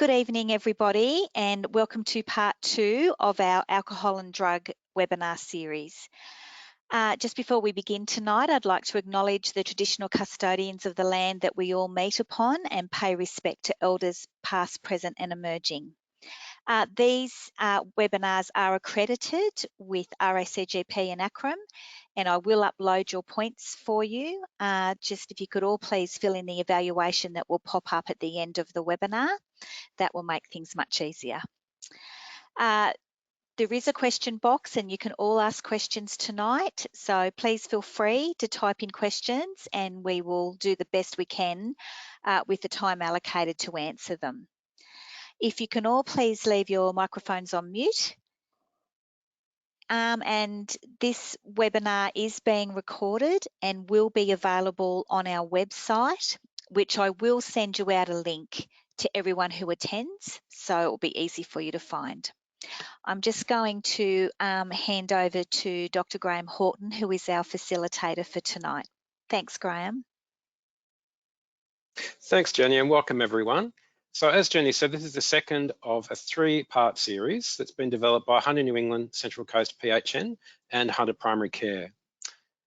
Good evening, everybody, and welcome to part 2 of our alcohol and drug webinar series. Just before we begin tonight, I'd like to acknowledge the traditional custodians of the land that we all meet upon and pay respect to elders past, present and emerging. These webinars are accredited with RACGP and ACRM, and I will upload your points for you. Just if you could all please fill in the evaluation that will pop up at the end of the webinar. That will make things much easier. There is a question box and you can all ask questions tonight, so please feel free to type in questions and we will do the best we can with the time allocated to answer them. If you can all please leave your microphones on mute. And this webinar is being recorded and will be available on our website, which I will send you out a link to everyone who attends, so it will be easy for you to find. I'm just going to hand over to Dr. Graham Horton, who is our facilitator for tonight. Thanks, Graham. Thanks, Jenny, and welcome everyone. So as Jenny said, this is the second of a 3-part series that's been developed by Hunter New England Central Coast PHN and Hunter Primary Care.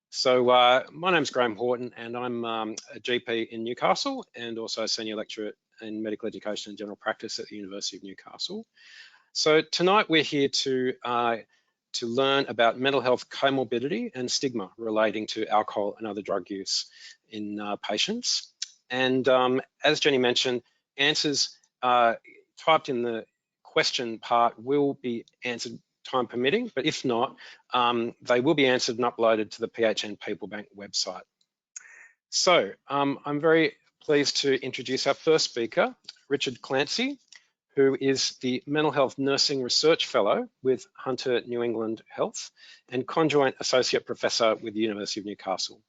So my name's Graham Horton and I'm a GP in Newcastle and also a senior lecturer in medical education and general practice at the University of Newcastle. So tonight we're here to learn about mental health comorbidity and stigma relating to alcohol and other drug use in patients. And as Jenny mentioned, answers typed in the question part will be answered time permitting, but if not, they will be answered and uploaded to the PHN People Bank website. So I'm very pleased to introduce our first speaker, Richard Clancy, who is the Mental Health Nursing Research Fellow with Hunter New England Health and Conjoint Associate Professor with the University of Newcastle.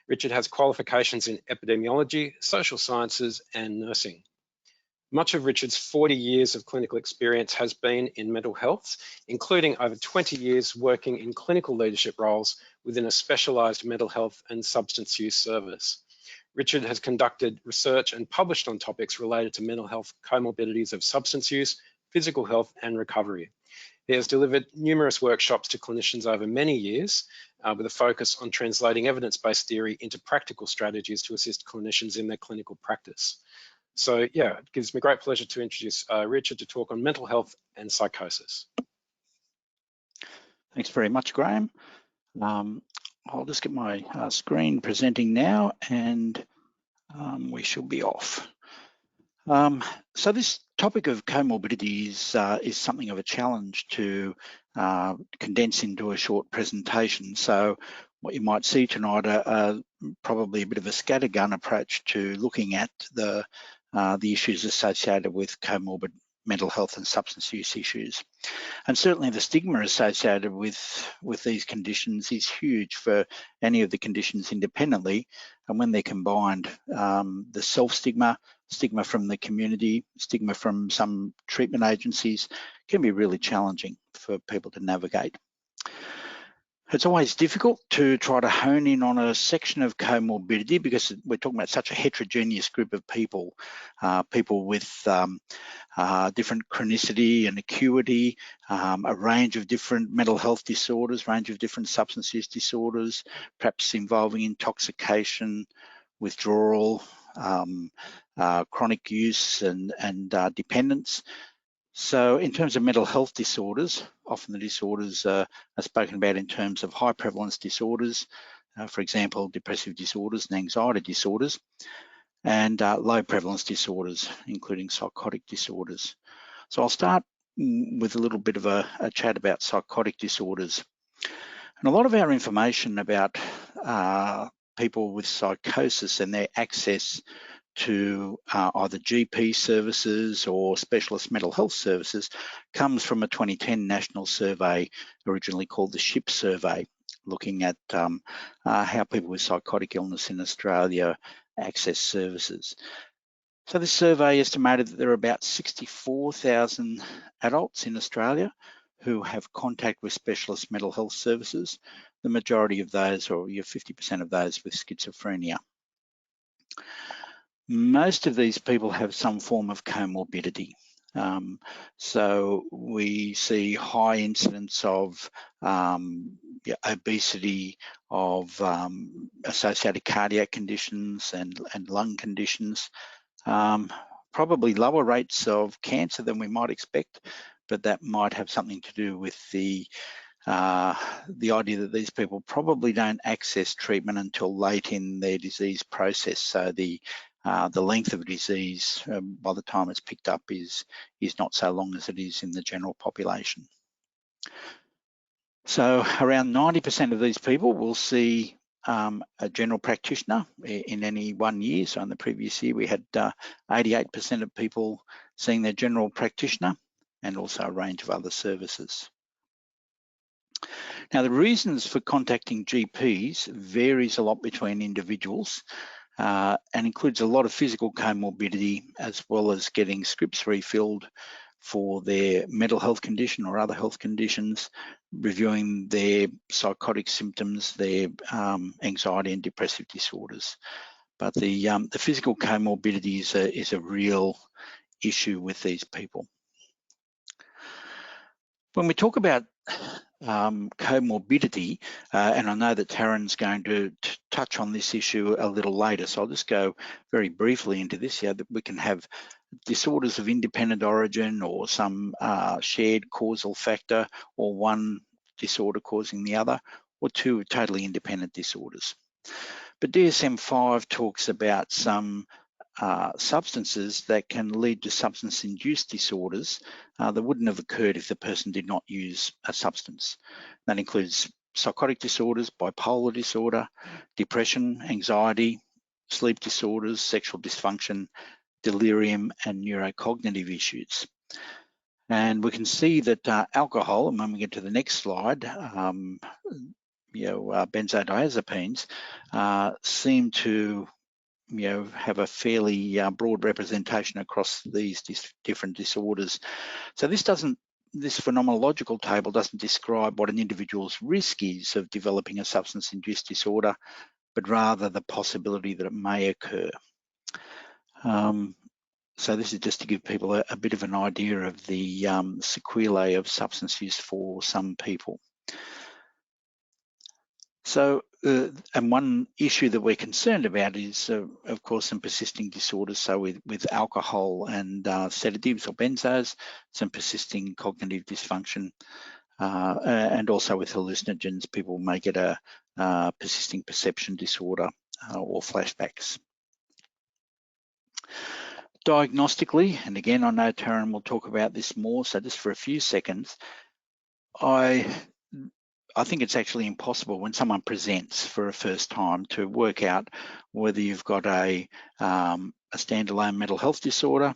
Richard has qualifications in epidemiology, social sciences and nursing. Much of Richard's 40 years of clinical experience has been in mental health, including over 20 years working in clinical leadership roles within a specialised mental health and substance use service. Richard has conducted research and published on topics related to mental health comorbidities of substance use, physical health and recovery. He has delivered numerous workshops to clinicians over many years with a focus on translating evidence-based theory into practical strategies to assist clinicians in their clinical practice. So yeah, it gives me great pleasure to introduce Richard to talk on mental health and psychosis. Thanks very much, Graham. I'll just get my screen presenting now and we shall be off. So this topic of comorbidity is something of a challenge to condense into a short presentation. So what you might see tonight are probably a bit of a scattergun approach to looking at the issues associated with comorbid mental health and substance use issues. And certainly the stigma associated with these conditions is huge for any of the conditions independently. And when they're combined, the self-stigma, stigma from the community, stigma from some treatment agencies can be really challenging for people to navigate. It's always difficult to try to hone in on a section of comorbidity because we're talking about such a heterogeneous group of people, people with different chronicity and acuity, a range of different mental health disorders, range of different substance use disorders, perhaps involving intoxication, withdrawal, chronic use and dependence. So in terms of mental health disorders, often the disorders are spoken about in terms of high prevalence disorders, for example, depressive disorders and anxiety disorders, and low prevalence disorders, including psychotic disorders. So I'll start with a little bit of a chat about psychotic disorders. And a lot of our information about people with psychosis and their access to either GP services or specialist mental health services comes from a 2010 national survey, originally called the SHIP survey, looking at how people with psychotic illness in Australia access services. So this survey estimated that there are about 64,000 adults in Australia who have contact with specialist mental health services, the majority of those, or 50% of those, with schizophrenia. most of these people have some form of comorbidity. So we see high incidence of obesity, of associated cardiac conditions and lung conditions, probably lower rates of cancer than we might expect, but that might have something to do with the idea that these people probably don't access treatment until late in their disease process. So the length of disease by the time it's picked up is not so long as it is in the general population. So around 90% of these people will see a general practitioner in any 1 year. So in the previous year, we had 88% of people seeing their general practitioner, and also a range of other services. Now, the reasons for contacting GPs varies a lot between individuals and includes a lot of physical comorbidity, as well as getting scripts refilled for their mental health condition or other health conditions, reviewing their psychotic symptoms, their anxiety and depressive disorders. But the physical comorbidity is a real issue with these people. When we talk about comorbidity, and I know that Taryn's going to touch on this issue a little later, so I'll just go very briefly into this here, that we can have disorders of independent origin or some shared causal factor, or one disorder causing the other, or two totally independent disorders. But DSM-5 talks about some substances that can lead to substance-induced disorders that wouldn't have occurred if the person did not use a substance. That includes psychotic disorders, bipolar disorder, depression, anxiety, sleep disorders, sexual dysfunction, delirium, and neurocognitive issues. And we can see that alcohol, and when we get to the next slide, benzodiazepines seem to have a fairly broad representation across these different disorders. So this phenomenological table doesn't describe what an individual's risk is of developing a substance-induced disorder, but rather the possibility that it may occur. So this is just to give people a bit of an idea of the sequelae of substance use for some people. So, and one issue that we're concerned about is, of course, some persisting disorders. So with alcohol and sedatives or benzos, some persisting cognitive dysfunction, and also with hallucinogens, people may get a persisting perception disorder or flashbacks. Diagnostically, and again, I know Taryn will talk about this more, so just for a few seconds, I think it's actually impossible when someone presents for a first time to work out whether you've got a standalone mental health disorder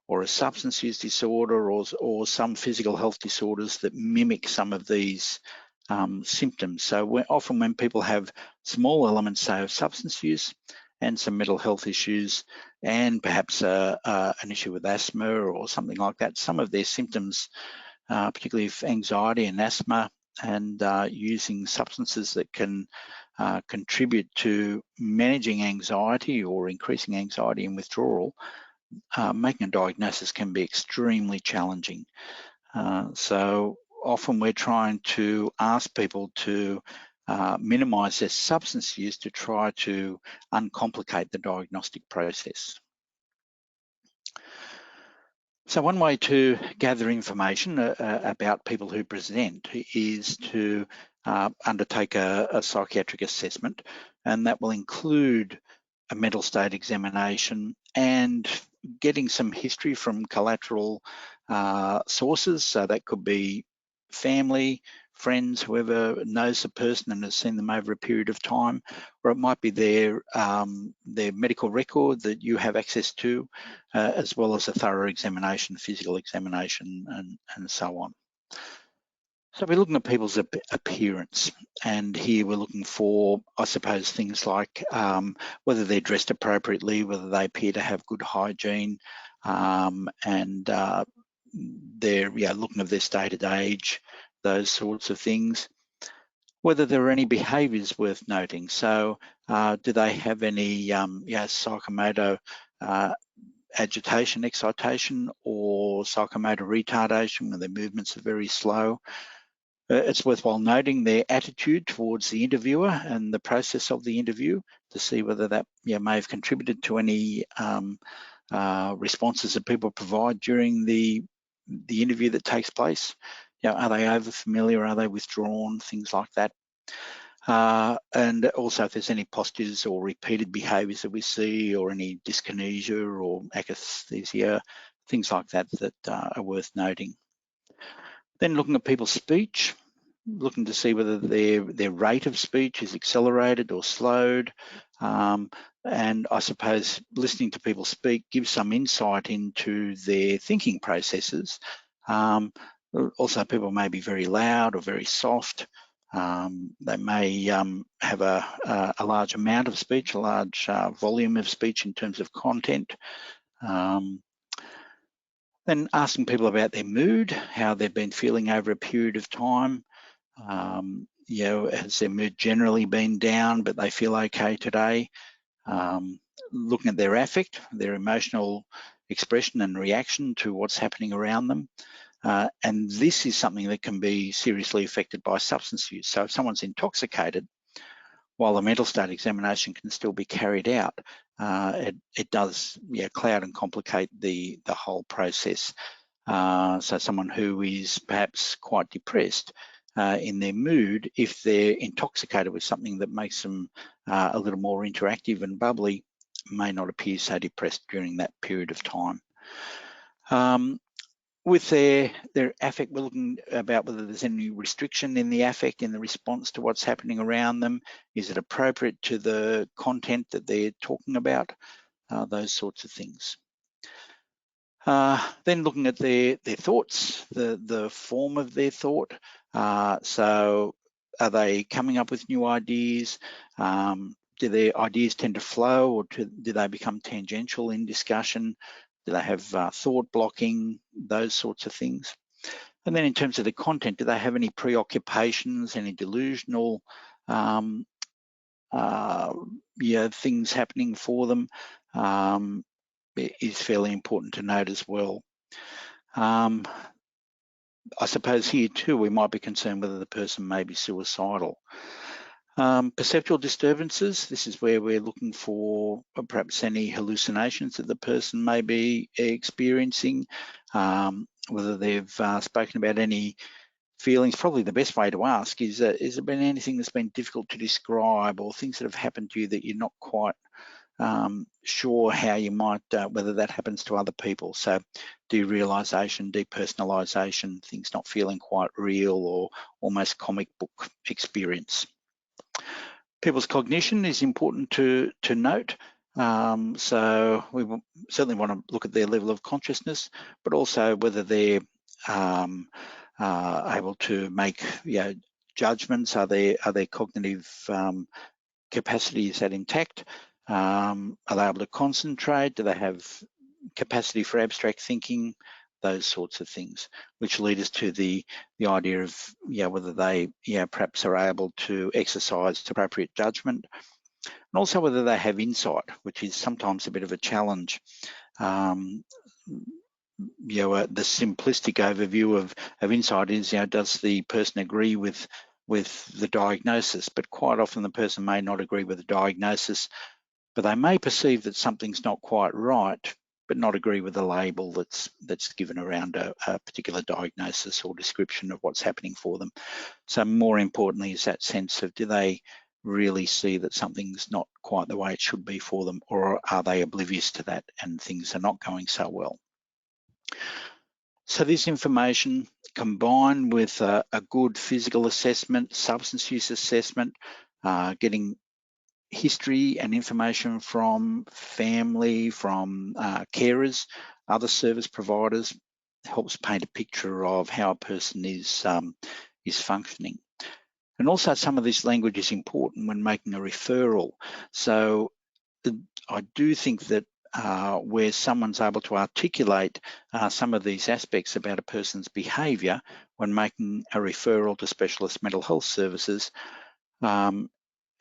or a substance use disorder or some physical health disorders that mimic some of these symptoms. So often when people have small elements, say, of substance use and some mental health issues and perhaps an issue with asthma or something like that, some of their symptoms, particularly if anxiety and asthma, and using substances that can contribute to managing anxiety or increasing anxiety and withdrawal, making a diagnosis can be extremely challenging. So often we're trying to ask people to minimize their substance use to try to uncomplicate the diagnostic process. So one way to gather information about people who present is to undertake a psychiatric assessment, and that will include a mental state examination and getting some history from collateral sources. So that could be family, friends, whoever knows the person and has seen them over a period of time, or it might be their medical record that you have access to, as well as a thorough examination, physical examination, and so on. So we're looking at people's appearance, and here we're looking for, I suppose, things like whether they're dressed appropriately, whether they appear to have good hygiene, and they're looking at their stated age, those sorts of things. Whether there are any behaviours worth noting. So do they have any psychomotor agitation, excitation, or psychomotor retardation when their movements are very slow. It's worthwhile noting their attitude towards the interviewer and the process of the interview to see whether that may have contributed to any responses that people provide during the interview that takes place. Are they over familiar? Are they withdrawn? Things like that. And also if there's any postures or repeated behaviours that we see, or any dyskinesia or akathisia, things like that that are worth noting. Then looking at people's speech, looking to see whether their rate of speech is accelerated or slowed. And I suppose listening to people speak gives some insight into their thinking processes. Also, people may be very loud or very soft. They may have a large amount of speech, a large volume of speech in terms of content. Then asking people about their mood, how they've been feeling over a period of time. Has their mood generally been down, but they feel okay today? Looking at their affect, their emotional expression and reaction to what's happening around them. And this is something that can be seriously affected by substance use. So if someone's intoxicated, while the mental state examination can still be carried out, it does cloud and complicate the whole process. So someone who is perhaps quite depressed in their mood, if they're intoxicated with something that makes them a little more interactive and bubbly, may not appear so depressed during that period of time. With their affect, we're looking about whether there's any restriction in the affect in the response to what's happening around them. Is it appropriate to the content that they're talking about? Those sorts of things. Then looking at their thoughts, the form of their thought. So are they coming up with new ideas? Do their ideas tend to flow, or do they become tangential in discussion? Do they have thought blocking, those sorts of things? And then in terms of the content, do they have any preoccupations, any delusional things happening for them? It is fairly important to note as well. I suppose here too, we might be concerned whether the person may be suicidal. Perceptual disturbances, this is where we're looking for perhaps any hallucinations that the person may be experiencing, whether they've spoken about any feelings. Probably the best way to ask is there been anything that's been difficult to describe, or things that have happened to you that you're not quite sure how you might, whether that happens to other people. So derealization, depersonalization, things not feeling quite real, or almost comic book experience. People's cognition is important to note. So we certainly want to look at their level of consciousness, but also whether they're able to make judgments. Are their cognitive capacity, is that intact? Are they able to concentrate? Do they have capacity for abstract thinking? Those sorts of things, which lead us to the idea of whether they perhaps are able to exercise appropriate judgment, and also whether they have insight, which is sometimes a bit of a challenge. The simplistic overview of insight is, does the person agree with the diagnosis? But quite often the person may not agree with the diagnosis, but they may perceive that something's not quite right, but not agree with the label that's given around a particular diagnosis or description of what's happening for them. So more importantly is that sense of, do they really see that something's not quite the way it should be for them, or are they oblivious to that and things are not going so well? So this information, combined with a good physical assessment, substance use assessment, getting history and information from family, from carers, other service providers, helps paint a picture of how a person is functioning. And also some of this language is important when making a referral. So I do think that where someone's able to articulate some of these aspects about a person's behaviour when making a referral to specialist mental health services,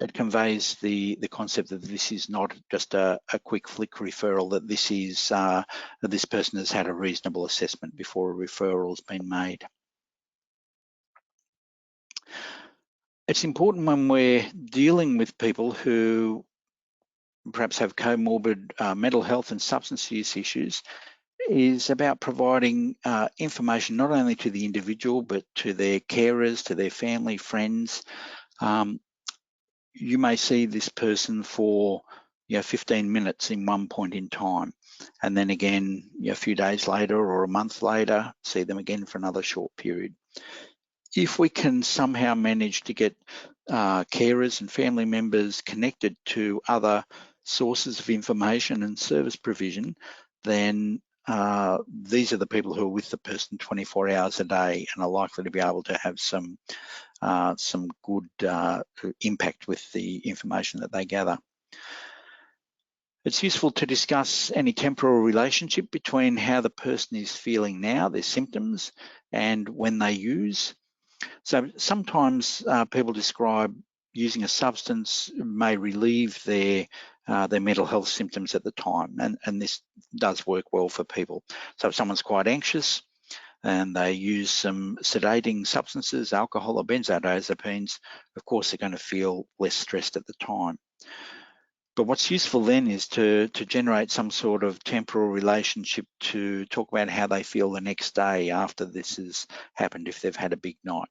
it conveys the concept that this is not just a quick flick referral, that this is that this person has had a reasonable assessment before a referral has been made. It's important when we're dealing with people who perhaps have comorbid mental health and substance use issues, is about providing information not only to the individual but to their carers, to their family, friends. You may see this person for 15 minutes in one point in time, and then again a few days later or a month later, see them again for another short period. If we can somehow manage to get carers and family members connected to other sources of information and service provision, then these are the people who are with the person 24 hours a day and are likely to be able to have some good impact with the information that they gather. It's useful to discuss any temporal relationship between how the person is feeling now, their symptoms, and when they use. So sometimes people describe using a substance may relieve their mental health symptoms at the time, and this does work well for people. So if someone's quite anxious and they use some sedating substances, alcohol or benzodiazepines, of course they're going to feel less stressed at the time. But what's useful then is to generate some sort of temporal relationship to talk about how they feel the next day after this has happened, if they've had a big night,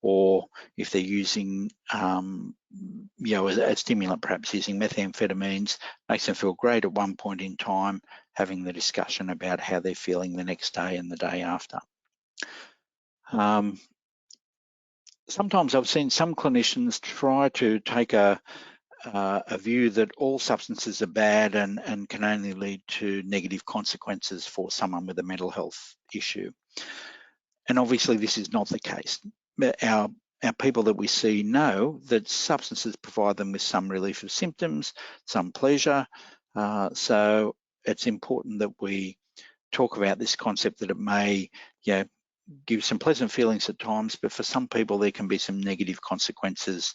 or if they're using a stimulant, perhaps using methamphetamines, makes them feel great at one point in time, having the discussion about how they're feeling the next day and the day after. Sometimes I've seen some clinicians try to take a view that all substances are bad and can only lead to negative consequences for someone with a mental health issue. And obviously this is not the case. Our people that we see know that substances provide them with some relief of symptoms, some pleasure. So it's important that we talk about this concept that it may give some pleasant feelings at times, but for some people there can be some negative consequences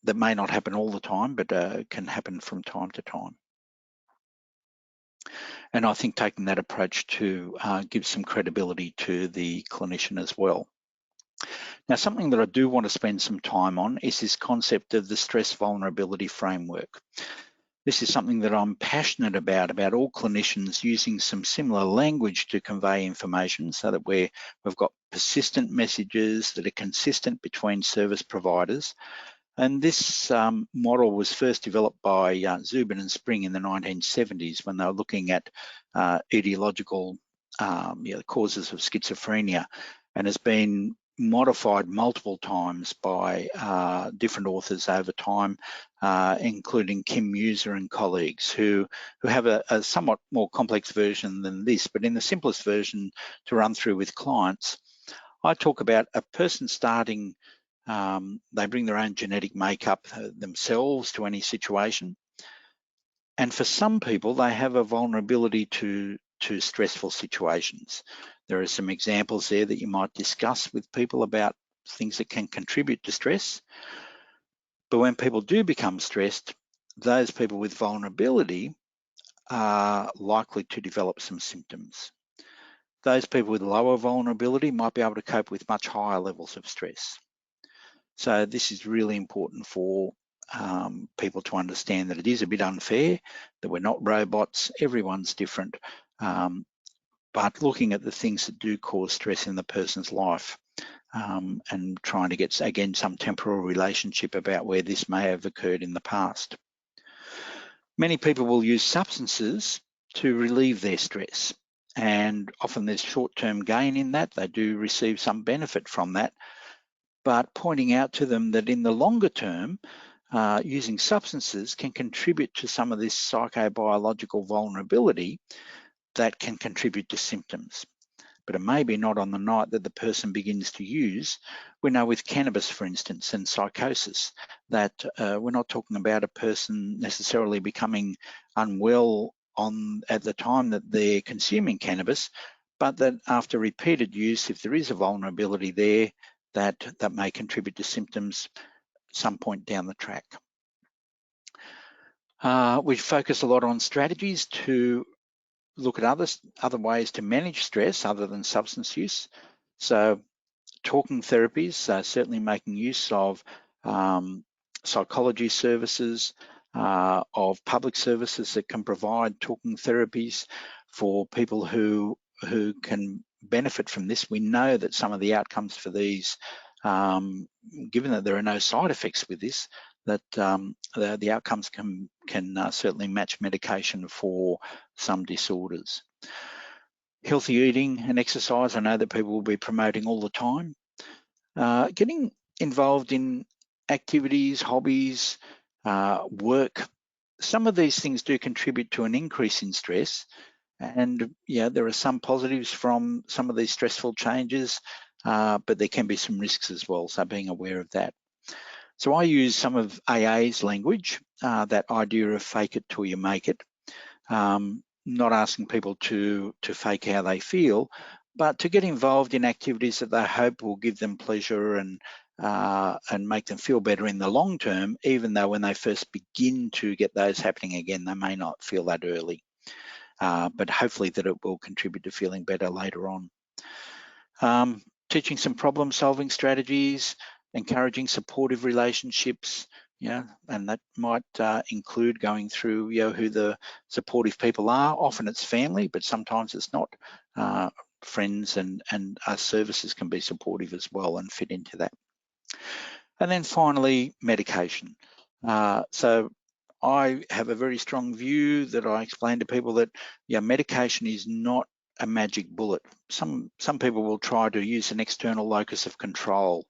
that may not happen all the time, but can happen from time to time. And I think taking that approach to give some credibility to the clinician as well. Now, something that I do want to spend some time on is this concept of the stress vulnerability framework. This is something that I'm passionate about all clinicians using some similar language to convey information so that we've got persistent messages that are consistent between service providers. And this model was first developed by Zubin and Spring in the 1970s when they were looking at etiological causes of schizophrenia, and has been modified multiple times by different authors over time, including Kim Muser and colleagues who have a somewhat more complex version than this. But in the simplest version to run through with clients, I talk about a person starting, they bring their own genetic makeup themselves to any situation. And for some people, they have a vulnerability to stressful situations. There are some examples there that you might discuss with people about things that can contribute to stress. But when people do become stressed, those people with vulnerability are likely to develop some symptoms. Those people with lower vulnerability might be able to cope with much higher levels of stress. So this is really important for people to understand that it is a bit unfair, that we're not robots, everyone's different, but looking at the things that do cause stress in the person's life and trying to get, again, some temporal relationship about where this may have occurred in the past. Many people will use substances to relieve their stress, and often there's short-term gain in that. They do receive some benefit from that, but pointing out to them that in the longer term, using substances can contribute to some of this psychobiological vulnerability that can contribute to symptoms. But it may be not on the night that the person begins to use. We know with cannabis, for instance, and psychosis, that we're not talking about a person necessarily becoming unwell at the time that they're consuming cannabis, but that after repeated use, if there is a vulnerability there, that may contribute to symptoms some point down the track. We focus a lot on strategies to look at other ways to manage stress other than substance use. So talking therapies, certainly making use of psychology services, of public services that can provide talking therapies for people who can benefit from this. We know that some of the outcomes for these, given that there are no side effects with this, that the outcomes can certainly match medication for some disorders. Healthy eating and exercise, I know that people will be promoting all the time. Getting involved in activities, hobbies, work, some of these things do contribute to an increase in stress. And yeah, there are some positives from some of these stressful changes, but there can be some risks as well, so being aware of that. So I use some of AA's language, that idea of fake it till you make it. Not asking people to fake how they feel, but to get involved in activities that they hope will give them pleasure and make them feel better in the long term, even though when they first begin to get those happening again, they may not feel that early. But hopefully that it will contribute to feeling better later on. Teaching some problem-solving strategies, encouraging supportive relationships, and that might include going through who the supportive people are. Often it's family, but sometimes it's not. Friends and services can be supportive as well and fit into that. And then finally, medication. So I have a very strong view that I explain to people that medication is not a magic bullet. Some people will try to use an external locus of control,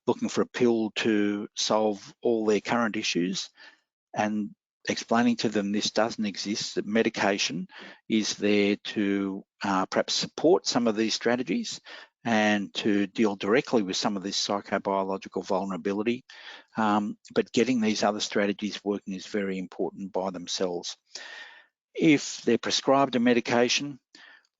looking for a pill to solve all their current issues, and explaining to them this doesn't exist, that medication is there to perhaps support some of these strategies and to deal directly with some of this psychobiological vulnerability. But getting these other strategies working is very important by themselves. If they're prescribed a medication,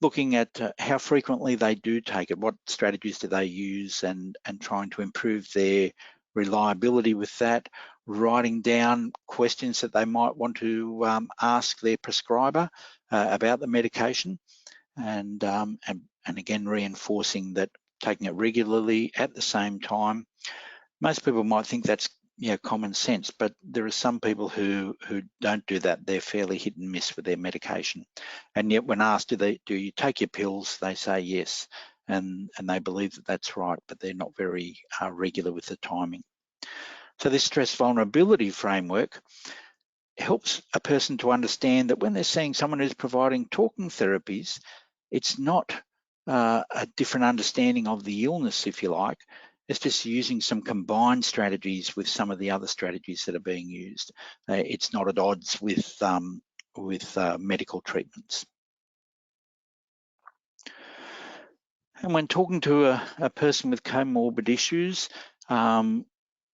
looking at how frequently they do take it, what strategies do they use, and trying to improve their reliability with that, writing down questions that they might want to ask their prescriber about the medication, and again reinforcing that taking it regularly at the same time. Most people might think that's common sense, but there are some people who don't do that. They're fairly hit and miss with their medication, and yet when asked, do you take your pills, they say yes, and they believe that that's right, but they're not very regular with the timing. So this stress vulnerability framework helps a person to understand that when they're seeing someone who's providing talking therapies, it's not a different understanding of the illness, if you like. It's just using some combined strategies with some of the other strategies that are being used. It's not at odds with medical treatments. And when talking to a person with comorbid issues,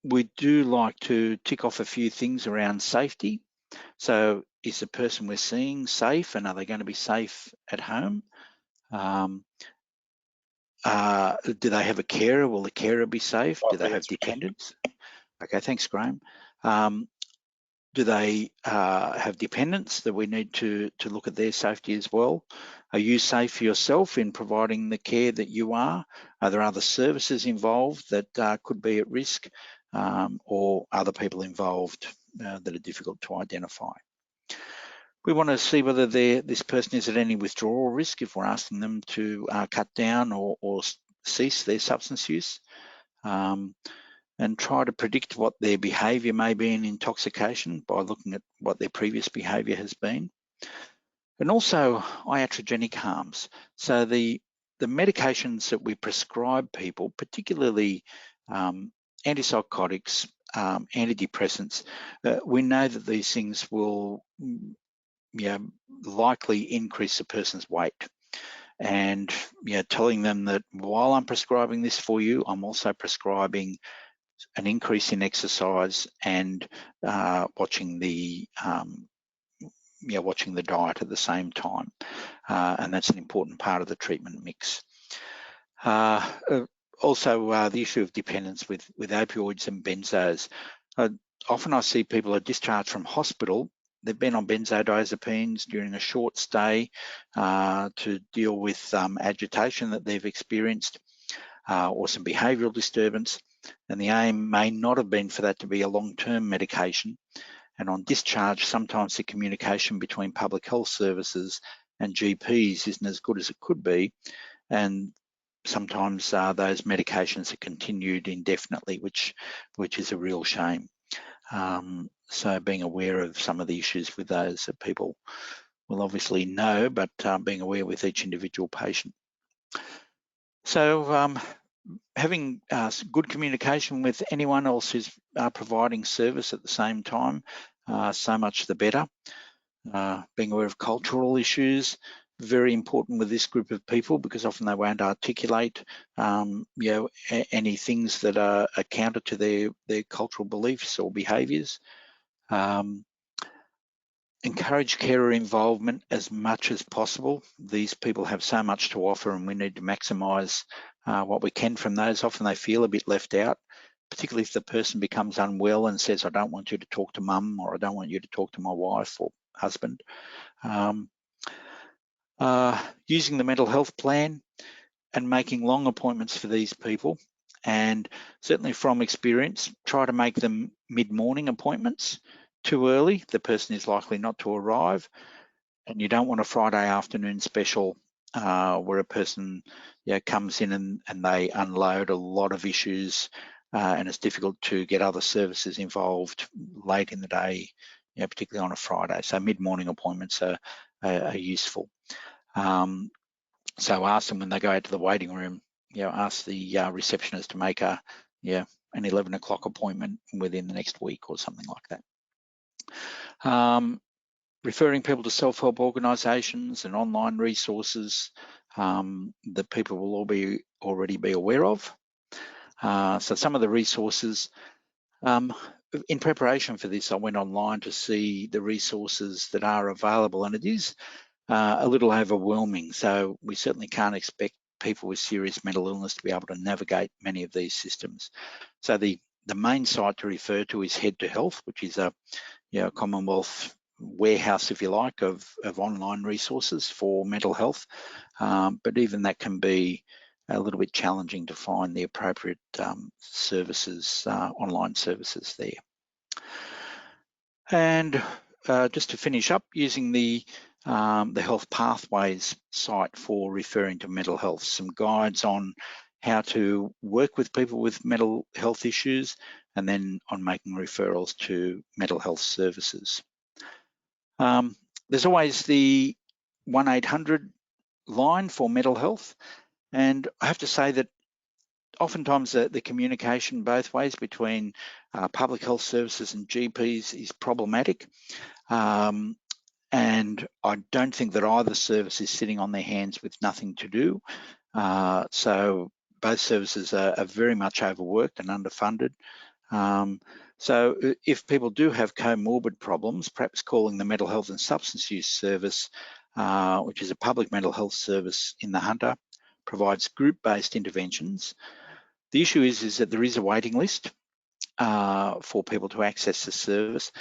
we do like to tick off a few things around safety. So is the person we're seeing safe, and are they going to be safe at home? Do they have a carer? Will the carer be safe? Do they have dependents? Okay, thanks, Graham. Do they have dependents that we need to look at their safety as well? Are you safe for yourself in providing the care that you are? Are there other services involved that could be at risk, or other people involved that are difficult to identify? We want to see whether this person is at any withdrawal risk if we're asking them to cut down or cease their substance use, and try to predict what their behaviour may be in intoxication by looking at what their previous behaviour has been. And also iatrogenic harms. So the medications that we prescribe people, particularly antipsychotics, antidepressants, we know that these things will likely increase a person's weight. And telling them that while I'm prescribing this for you, I'm also prescribing an increase in exercise and watching the diet at the same time, and that's an important part of the treatment mix. Also, the issue of dependence with opioids and benzos. Often I see people are discharged from hospital. they've been on benzodiazepines during a short stay to deal with agitation that they've experienced or some behavioural disturbance. And the aim may not have been for that to be a long-term medication. And on discharge, sometimes the communication between public health services and GPs isn't as good as it could be. And sometimes those medications are continued indefinitely, which is a real shame. So being aware of some of the issues with those that people will obviously know, but being aware with each individual patient. So having good communication with anyone else who's providing service at the same time, so much the better. Being aware of cultural issues, very important with this group of people, because often they won't articulate any things that are counter to their cultural beliefs or behaviours. Encourage carer involvement as much as possible. These people have so much to offer, and we need to maximise what we can from those. Often they feel a bit left out, particularly if the person becomes unwell and says, I don't want you to talk to mum, or I don't want you to talk to my wife or husband. Using the mental health plan and making long appointments for these people. And certainly from experience, try to make them mid-morning appointments. Too early, the person is likely not to arrive. And you don't want a Friday afternoon special where a person comes in and they unload a lot of issues and it's difficult to get other services involved late in the day, particularly on a Friday. So mid-morning appointments are useful. So ask them when they go out to the waiting room, ask the receptionist to make an 11 o'clock appointment within the next week or something like that. Referring people to self-help organisations and online resources that people will already be aware of. So some of the resources, in preparation for this, I went online to see the resources that are available, and it is a little overwhelming. So we certainly can't expect people with serious mental illness to be able to navigate many of these systems. So the main site to refer to is Head to Health, which is a Commonwealth warehouse, if you like, of online resources for mental health. But even that can be a little bit challenging to find the appropriate services, online services there. And just to finish up, using the Health Pathways site for referring to mental health, some guides on how to work with people with mental health issues, and then on making referrals to mental health services. There's always the 1-800 line for mental health, and I have to say that oftentimes the communication both ways between public health services and GPs is problematic. And I don't think that either service is sitting on their hands with nothing to do. So both services are very much overworked and underfunded. So if people do have comorbid problems, perhaps calling the Mental Health and Substance Use Service, which is a public mental health service in the Hunter, provides group-based interventions. The issue is that there is a waiting list for people to access the service.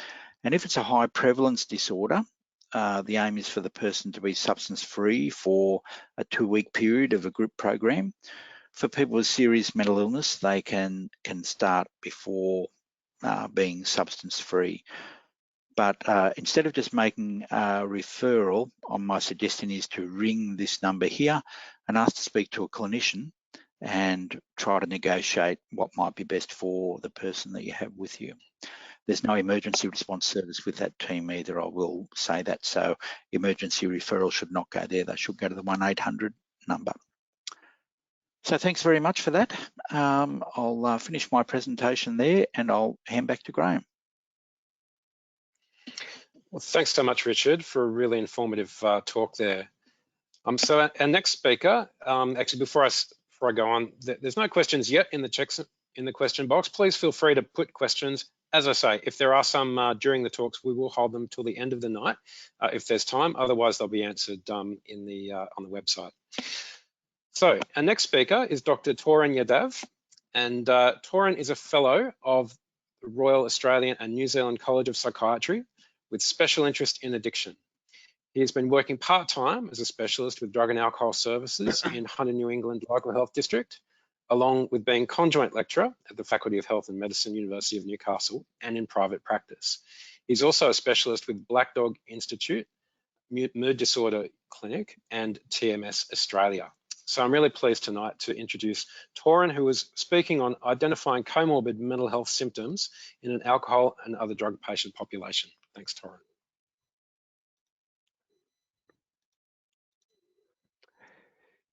And if it's a high prevalence disorder, the aim is for the person to be substance-free for a 2-week period of a group program. For people with serious mental illness, they can start before being substance-free. But instead of just making a referral, my suggestion is to ring this number here and ask to speak to a clinician and try to negotiate what might be best for the person that you have with you. There's no emergency response service with that team either, I will say that. So emergency referrals should not go there. They should go to the 1-800 number. So thanks very much for that. I'll finish my presentation there and I'll hand back to Graham. Well, thanks so much, Richard, for a really informative talk there. So our next speaker, actually before I go on, there's no questions yet in the question box. Please feel free to put questions. As I say, if there are some during the talks, we will hold them till the end of the night if there's time. Otherwise, they'll be answered on the website. So our next speaker is Dr. Torin Yadav, and Torin is a fellow of the Royal Australian and New Zealand College of Psychiatry, with special interest in addiction. He has been working part-time as a specialist with drug and alcohol services in Hunter, New England Local Health District, along with being conjoint lecturer at the Faculty of Health and Medicine, University of Newcastle, and in private practice. He's also a specialist with Black Dog Institute, Mood Disorder Clinic, and TMS Australia. So I'm really pleased tonight to introduce Torin, who is speaking on identifying comorbid mental health symptoms in an alcohol and other drug patient population. Thanks, Torin.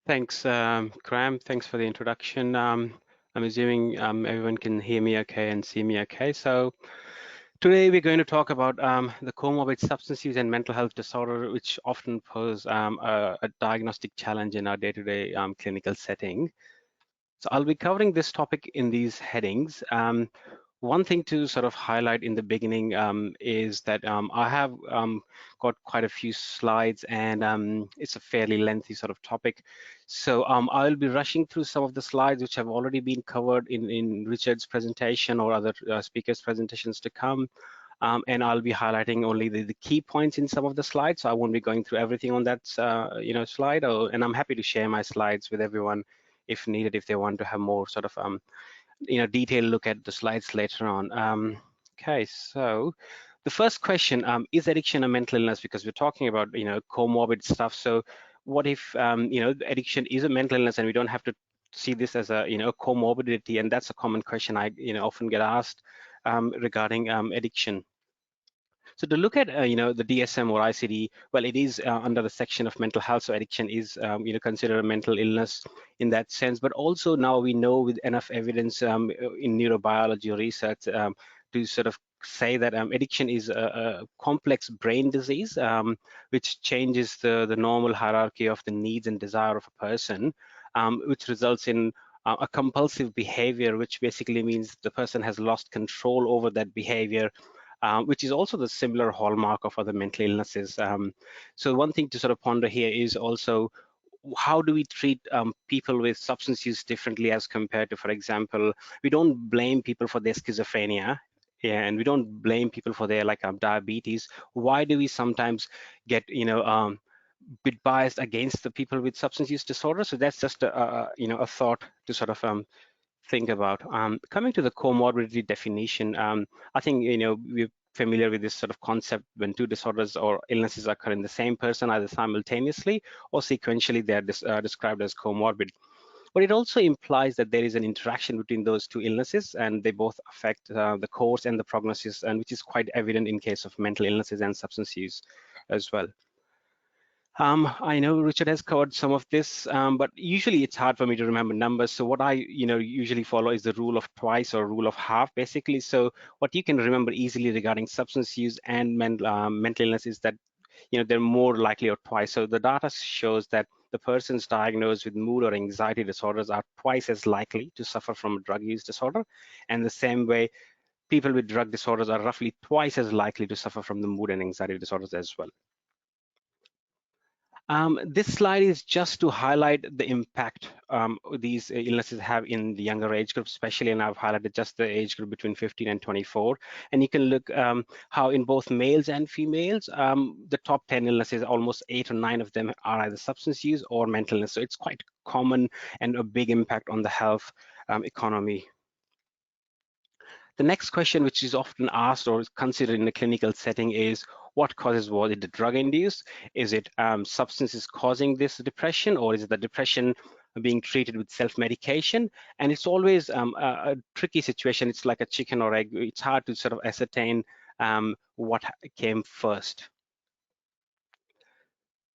Thanks, Graham. Thanks for the introduction. I'm assuming everyone can hear me okay and see me okay. So today we're going to talk about the comorbid substance use and mental health disorder, which often pose a diagnostic challenge in our day-to-day clinical setting. So I'll be covering this topic in these headings. One thing to sort of highlight in the beginning is that I have got quite a few slides, and it's a fairly lengthy sort of topic. So I'll be rushing through some of the slides which have already been covered in Richard's presentation or other speakers' presentations to come. And I'll be highlighting only the key points in some of the slides. So I won't be going through everything on that slide, and I'm happy to share my slides with everyone if needed, if they want to have more sort of detailed look at the slides later on. Okay, so the first question, is addiction a mental illness? Because we're talking about comorbid stuff. So what if addiction is a mental illness and we don't have to see this as a comorbidity? And that's a common question I often get asked regarding addiction. So to look at the DSM or ICD, well, it is under the section of mental health. So addiction is considered a mental illness in that sense. But also now we know with enough evidence in neurobiology research to sort of say that addiction is a complex brain disease which changes the normal hierarchy of the needs and desire of a person, which results in a compulsive behavior, which basically means the person has lost control over that behavior, which is also the similar hallmark of other mental illnesses. So one thing to sort of ponder here is also, how do we treat people with substance use differently as compared to, for example, we don't blame people for their schizophrenia, and we don't blame people for their diabetes. Why do we sometimes get bit biased against the people with substance use disorder? So that's just a thought to sort of think about. Coming to the comorbidity definition, I think we're familiar with this sort of concept when two disorders or illnesses occur in the same person, either simultaneously or sequentially, they're described as comorbid. But it also implies that there is an interaction between those two illnesses, and they both affect the course and the prognosis, and which is quite evident in case of mental illnesses and substance use as well. I know Richard has covered some of this, but usually it's hard for me to remember numbers. So what I usually follow is the rule of twice or rule of half, basically. So what you can remember easily regarding substance use and mental illness is that they're more likely or twice. So the data shows that the persons diagnosed with mood or anxiety disorders are twice as likely to suffer from a drug use disorder. And the same way, people with drug disorders are roughly twice as likely to suffer from the mood and anxiety disorders as well. This slide is just to highlight the impact these illnesses have in the younger age group, especially, and I've highlighted just the age group between 15 and 24. And you can look how in both males and females, the top 10 illnesses, almost 8 or 9 of them are either substance use or mental illness. So it's quite common and a big impact on the health economy. The next question, which is often asked or considered in a clinical setting, is what causes was it the drug induced? Is it substances causing this depression, or is it the depression being treated with self-medication? And it's always a tricky situation. It's like a chicken or egg. It's hard to sort of ascertain what came first.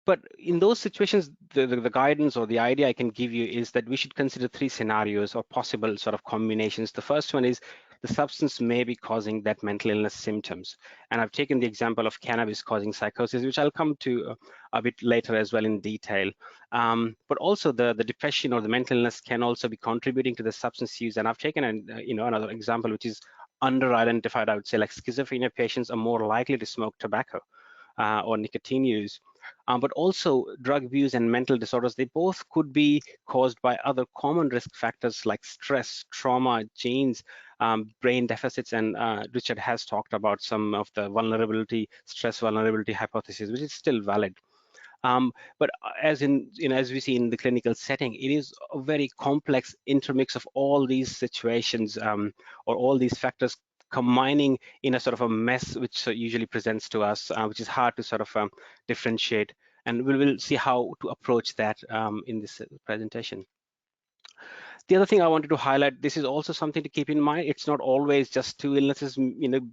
But in those situations, the guidance or the idea I can give you is that we should consider 3 scenarios or possible sort of combinations. The first one is the substance may be causing that mental illness symptoms. And I've taken the example of cannabis causing psychosis, which I'll come to a bit later as well in detail. But also the depression or the mental illness can also be contributing to the substance use. And I've taken another example, which is under-identified. I would say like schizophrenia patients are more likely to smoke tobacco or nicotine use. but also drug abuse and mental disorders, they both could be caused by other common risk factors like stress, trauma, genes, brain deficits, and Richard has talked about some of the stress vulnerability hypothesis, which is still valid. But as we see in the clinical setting, it is a very complex intermix of all these situations or all these factors combining in a sort of a mess, which usually presents to us, which is hard to sort of differentiate. And we'll see how to approach that in this presentation. The other thing I wanted to highlight, this is also something to keep in mind. It's not always just two illnesses,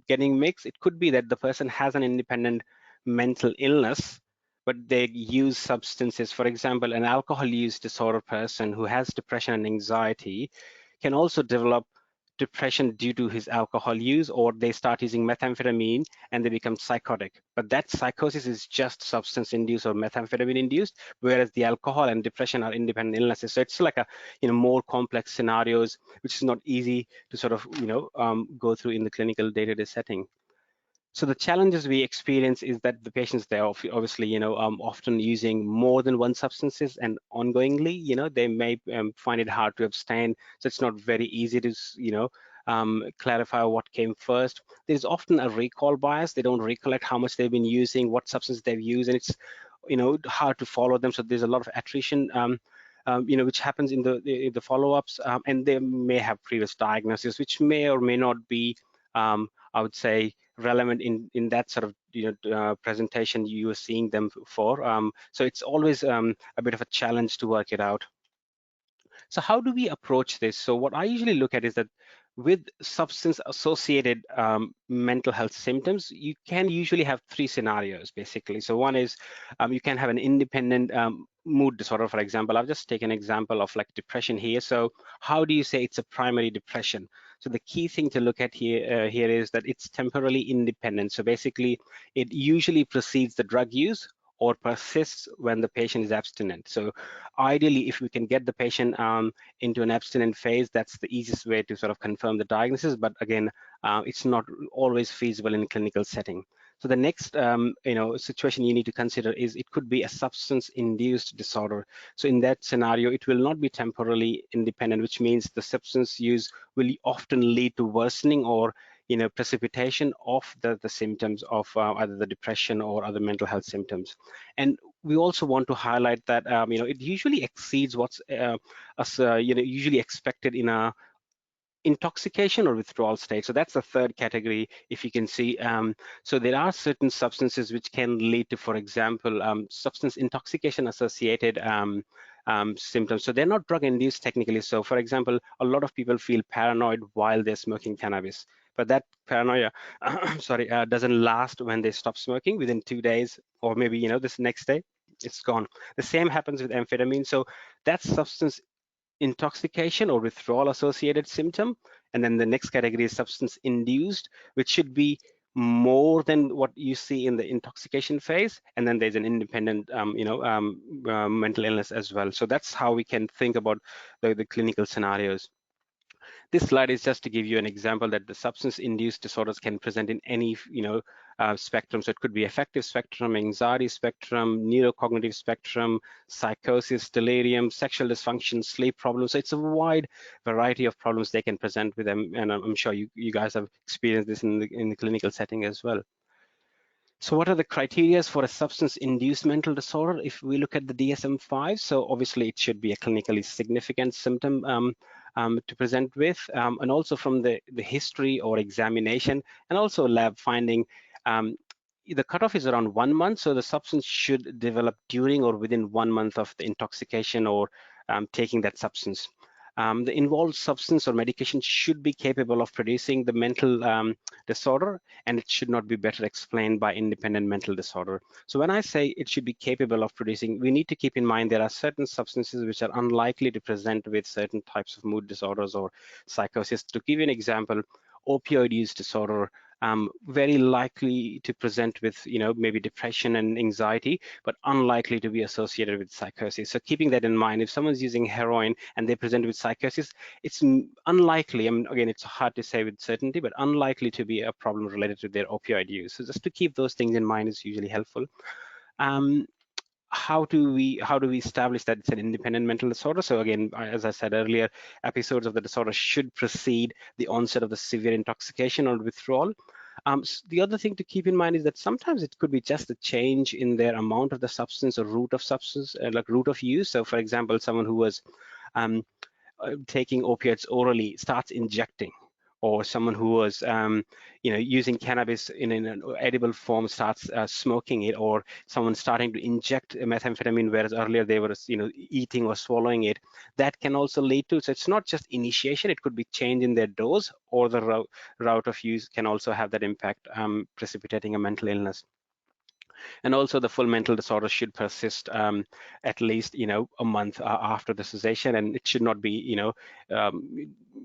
getting mixed. It could be that the person has an independent mental illness, but they use substances. For example, an alcohol use disorder person who has depression and anxiety can also develop depression due to his alcohol use, or they start using methamphetamine and they become psychotic. But that psychosis is just substance induced or methamphetamine induced, whereas the alcohol and depression are independent illnesses. So it's like a more complex scenarios, which is not easy to sort of go through in the clinical day-to-day setting. So the challenges we experience is that the patients, they're obviously, often using more than one substances, and ongoingly, they may find it hard to abstain. So it's not very easy to, clarify what came first. There's often a recall bias. They don't recollect how much they've been using, what substance they've used, and it's, hard to follow them. So there's a lot of attrition, which happens in the follow-ups, and they may have previous diagnosis, which may or may not be, I would say, relevant in that sort of presentation you are seeing them for. So it's always a bit of a challenge to work it out. So how do we approach this? So what I usually look at is that with substance-associated mental health symptoms, you can usually have three scenarios, basically. So one is you can have an independent mood disorder, for example. I've just taken an example of like depression here. So how do you say it's a primary depression? So the key thing to look at here is that it's temporarily independent. So basically, it usually precedes the drug use or persists when the patient is abstinent. So ideally, if we can get the patient into an abstinent phase, that's the easiest way to sort of confirm the diagnosis. But again, it's not always feasible in a clinical setting. So the next situation you need to consider is it could be a substance-induced disorder. So in that scenario, it will not be temporally independent, which means the substance use will often lead to worsening or precipitation of the symptoms of either the depression or other mental health symptoms. And we also want to highlight that it usually exceeds what's usually expected in a intoxication or withdrawal state. So that's the third category, if you can see. So there are certain substances which can lead to, for example, substance intoxication associated symptoms. So they're not drug induced technically. So for example, a lot of people feel paranoid while they're smoking cannabis, but that paranoia doesn't last when they stop smoking. Within 2 days, or maybe this next day, it's gone. The same happens with amphetamine. So that's substance intoxication or withdrawal associated symptom. And then the next category is substance induced, which should be more than what you see in the intoxication phase. And then there's an independent mental illness as well. So that's how we can think about the clinical scenarios. This slide is just to give you an example that the substance-induced disorders can present in any spectrum. So it could be affective spectrum, anxiety spectrum, neurocognitive spectrum, psychosis, delirium, sexual dysfunction, sleep problems. So it's a wide variety of problems they can present with them, and I'm sure you guys have experienced this in the clinical setting as well. So what are the criteria for a substance-induced mental disorder? If we look at the DSM-5, so obviously it should be a clinically significant symptom to present with, and also from the history or examination, and also lab finding. The cutoff is around 1 month, so the substance should develop during or within 1 month of the intoxication or taking that substance. The involved substance or medication should be capable of producing the mental disorder, and it should not be better explained by independent mental disorder. So when I say it should be capable of producing, we need to keep in mind there are certain substances which are unlikely to present with certain types of mood disorders or psychosis. To give you an example, opioid use disorder, very likely to present with maybe depression and anxiety, but unlikely to be associated with psychosis. So keeping that in mind, if someone's using heroin and they present with psychosis, it's unlikely, I mean, again, it's hard to say with certainty, but unlikely to be a problem related to their opioid use. So just to keep those things in mind is usually helpful. how do we establish that it's an independent mental disorder? So again, as I said earlier, episodes of the disorder should precede the onset of the severe intoxication or withdrawal. The other thing to keep in mind is that sometimes it could be just a change in their amount of the substance or route of substance, like route of use. So for example, someone who was taking opiates orally starts injecting, or someone who was using cannabis in an edible form starts smoking it, or someone starting to inject methamphetamine whereas earlier they were eating or swallowing it. That can also lead to, so it's not just initiation, it could be change in their dose, or the route of use can also have that impact, precipitating a mental illness. And also the full mental disorder should persist at least a month after the cessation, and it should not be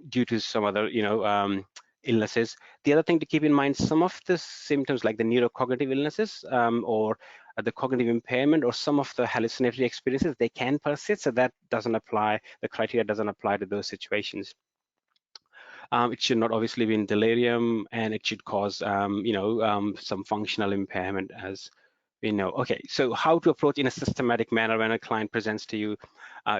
due to some other illnesses. The other thing to keep in mind, some of the symptoms like the neurocognitive illnesses or the cognitive impairment or some of the hallucinatory experiences, they can persist, so that doesn't apply, the criteria doesn't apply to those situations. It should not obviously be in delirium, and it should cause some functional impairment, as we know. Okay, so how to approach in a systematic manner when a client presents to you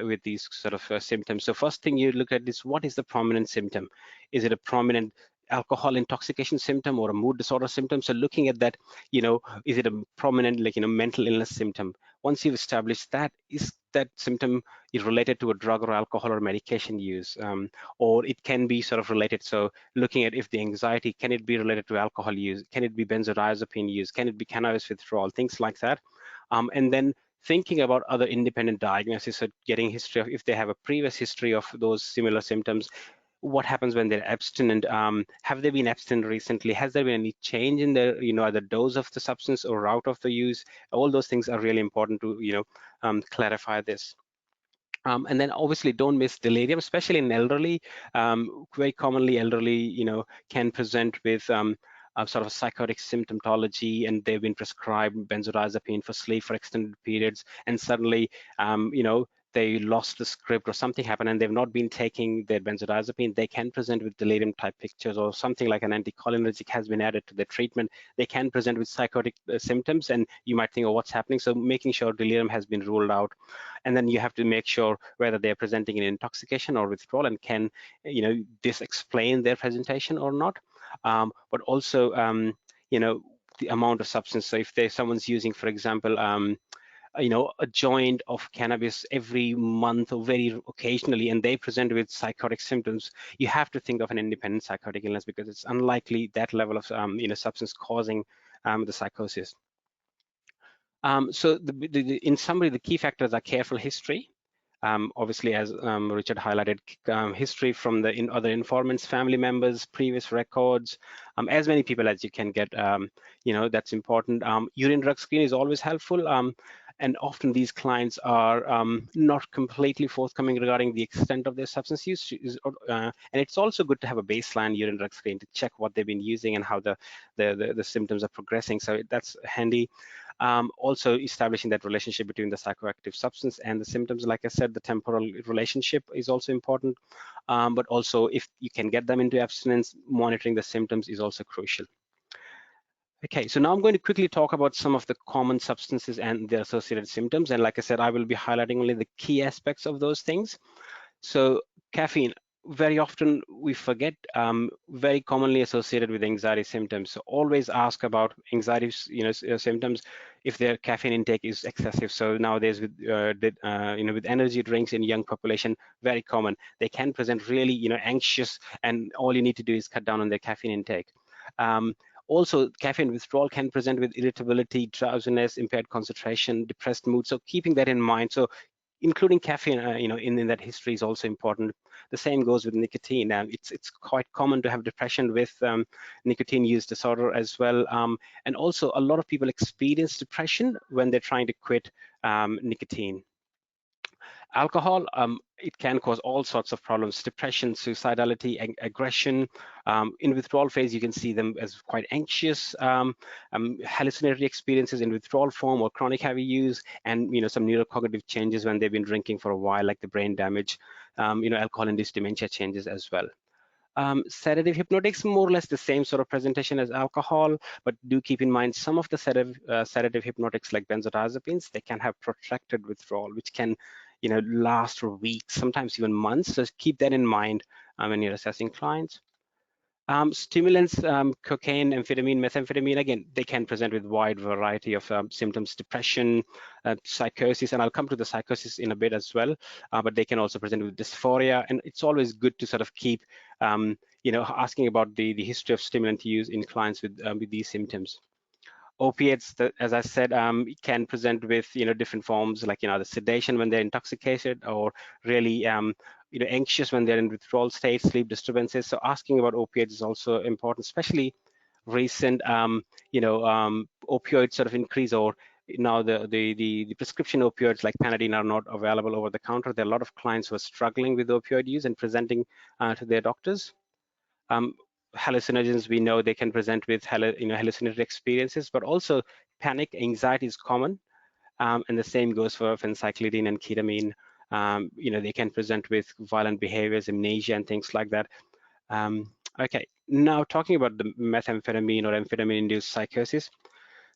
with these sort of symptoms. So first thing you look at is, what is the prominent symptom? Is it a prominent alcohol intoxication symptom or a mood disorder symptom? So looking at that, is it a prominent mental illness symptom? Once you've established that, is that symptom is related to a drug or alcohol or medication use, or it can be sort of related. So looking at if the anxiety, can it be related to alcohol use? Can it be benzodiazepine use? Can it be cannabis withdrawal? Things like that. And then thinking about other independent diagnoses, so getting history of, if they have a previous history of those similar symptoms, what happens when they're abstinent? Have they been abstinent recently? Has there been any change in the either dose of the substance or route of the use? All those things are really important to clarify this. And then obviously don't miss delirium, especially in elderly. Very commonly elderly can present with a sort of psychotic symptomatology, and they've been prescribed benzodiazepine for sleep for extended periods, and suddenly they lost the script or something happened and they've not been taking their benzodiazepine. They can present with delirium type pictures, or something like an anticholinergic has been added to their treatment. They can present with psychotic symptoms, and you might think, oh, what's happening? So making sure delirium has been ruled out. And then you have to make sure whether they're presenting in intoxication or withdrawal, and can this explain their presentation or not. But also the amount of substance. So if someone's using, for example, a joint of cannabis every month or very occasionally, and they present with psychotic symptoms, you have to think of an independent psychotic illness, because it's unlikely that level of substance causing the psychosis. So in summary, the key factors are careful history. Obviously, as Richard highlighted, history from the other informants, family members, previous records, as many people as you can get, that's important. Urine drug screen is always helpful. And often these clients are not completely forthcoming regarding the extent of their substance use. And it's also good to have a baseline urine drug screen to check what they've been using and how the symptoms are progressing. So that's handy. Also establishing that relationship between the psychoactive substance and the symptoms. Like I said, the temporal relationship is also important. But also, if you can get them into abstinence, monitoring the symptoms is also crucial. Okay, so now I'm going to quickly talk about some of the common substances and their associated symptoms. And like I said, I will be highlighting only the key aspects of those things. So caffeine, very often we forget, very commonly associated with anxiety symptoms. So always ask about anxiety symptoms if their caffeine intake is excessive. So nowadays with with energy drinks in young population, very common. They can present really anxious, and all you need to do is cut down on their caffeine intake. Also, caffeine withdrawal can present with irritability, drowsiness, impaired concentration, depressed mood. So keeping that in mind. So including caffeine, in that history is also important. The same goes with nicotine. It's quite common to have depression with nicotine use disorder as well. And also, a lot of people experience depression when they're trying to quit nicotine. Alcohol, it can cause all sorts of problems: depression, suicidality, aggression. In withdrawal phase, you can see them as quite anxious, hallucinatory experiences in withdrawal form or chronic heavy use, and some neurocognitive changes when they've been drinking for a while, like the brain damage, alcohol-induced dementia changes as well. Sedative hypnotics, more or less the same sort of presentation as alcohol, but do keep in mind some of the sedative hypnotics like benzodiazepines, they can have protracted withdrawal, which can, last for weeks, sometimes even months. So keep that in mind when you're assessing clients. Stimulants, cocaine, amphetamine, methamphetamine, again, they can present with wide variety of symptoms, depression, psychosis, and I'll come to the psychosis in a bit as well, but they can also present with dysphoria, and it's always good to sort of keep, asking about the history of stimulant use in clients with these symptoms. Opiates, as I said, can present with different forms, like the sedation when they're intoxicated, or really anxious when they're in withdrawal state, sleep disturbances. So asking about opiates is also important, especially recent opioid sort of increase, or now the prescription opioids like Panadine are not available over the counter. There are a lot of clients who are struggling with opioid use and presenting to their doctors. Hallucinogens, we know they can present with hallucinatory experiences, but also panic, anxiety is common, and the same goes for phencyclidine and ketamine. They can present with violent behaviors, amnesia, and things like that. Okay, now talking about the methamphetamine or amphetamine-induced psychosis.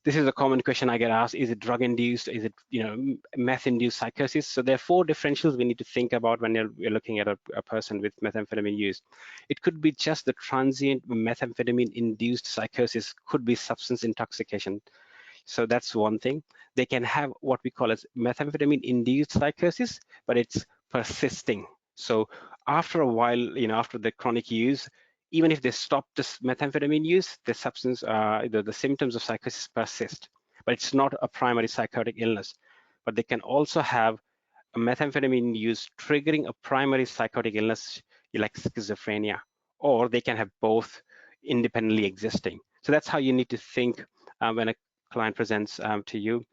This is a common question I get asked: is it drug-induced? Is it meth-induced psychosis? So there are 4 differentials we need to think about when you're looking at a person with methamphetamine use. It could be just the transient methamphetamine-induced psychosis, could be substance intoxication. So that's one thing. They can have what we call as methamphetamine-induced psychosis, but it's persisting. So after a while, after the chronic use, even if they stop this methamphetamine use, the symptoms of psychosis persist. But it's not a primary psychotic illness. But they can also have a methamphetamine use triggering a primary psychotic illness like schizophrenia, or they can have both independently existing. So that's how you need to think when a client presents to you.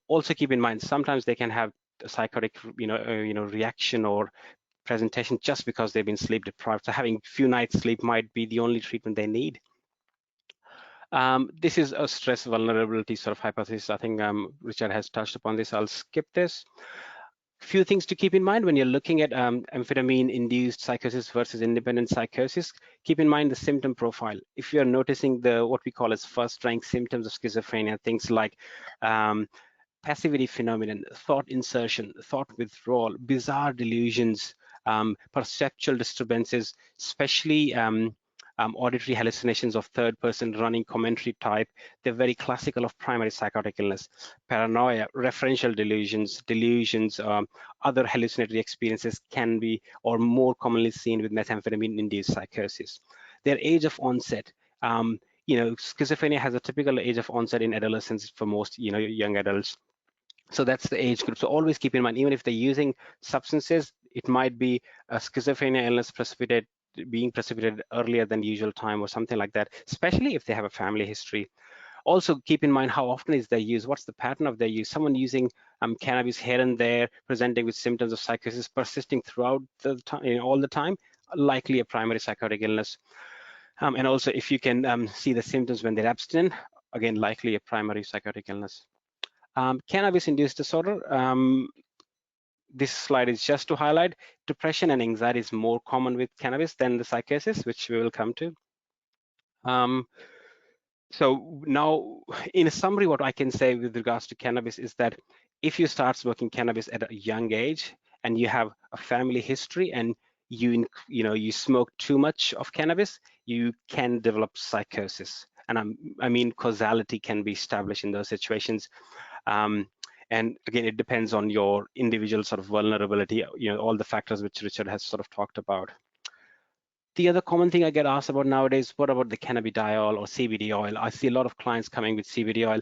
Also keep in mind, sometimes they can have a psychotic reaction or presentation just because they've been sleep deprived. So having few nights sleep might be the only treatment they need. This is a stress vulnerability sort of hypothesis. I think Richard has touched upon this. I'll skip this. Few things to keep in mind when you're looking at amphetamine-induced psychosis versus independent psychosis. Keep in mind the symptom profile. If you're noticing what we call as first-rank symptoms of schizophrenia, things like passivity phenomenon, thought insertion, thought withdrawal, bizarre delusions, perceptual disturbances, especially auditory hallucinations of third-person running commentary type. They're very classical of primary psychotic illness. Paranoia, referential delusions, other hallucinatory experiences can be or more commonly seen with methamphetamine-induced psychosis. Their age of onset. Schizophrenia has a typical age of onset in adolescence for most young adults. So that's the age group. So always keep in mind, even if they're using substances, it might be a schizophrenia illness being precipitated earlier than usual time or something like that, especially if they have a family history. Also keep in mind how often is their use, what's the pattern of their use. Someone using cannabis here and there, presenting with symptoms of psychosis persisting throughout the time, all the time, likely a primary psychotic illness. And also if you can see the symptoms when they're abstinent, again, likely a primary psychotic illness. Cannabis-induced disorder. This slide is just to highlight depression and anxiety is more common with cannabis than the psychosis, which we will come to. So now, in a summary, what I can say with regards to cannabis is that if you start smoking cannabis at a young age and you have a family history and you smoke too much of cannabis, you can develop psychosis. And I mean, causality can be established in those situations. And again, it depends on your individual sort of vulnerability, all the factors which Richard has sort of talked about. The other common thing I get asked about nowadays, what about the cannabidiol or CBD oil? I see a lot of clients coming with CBD oil.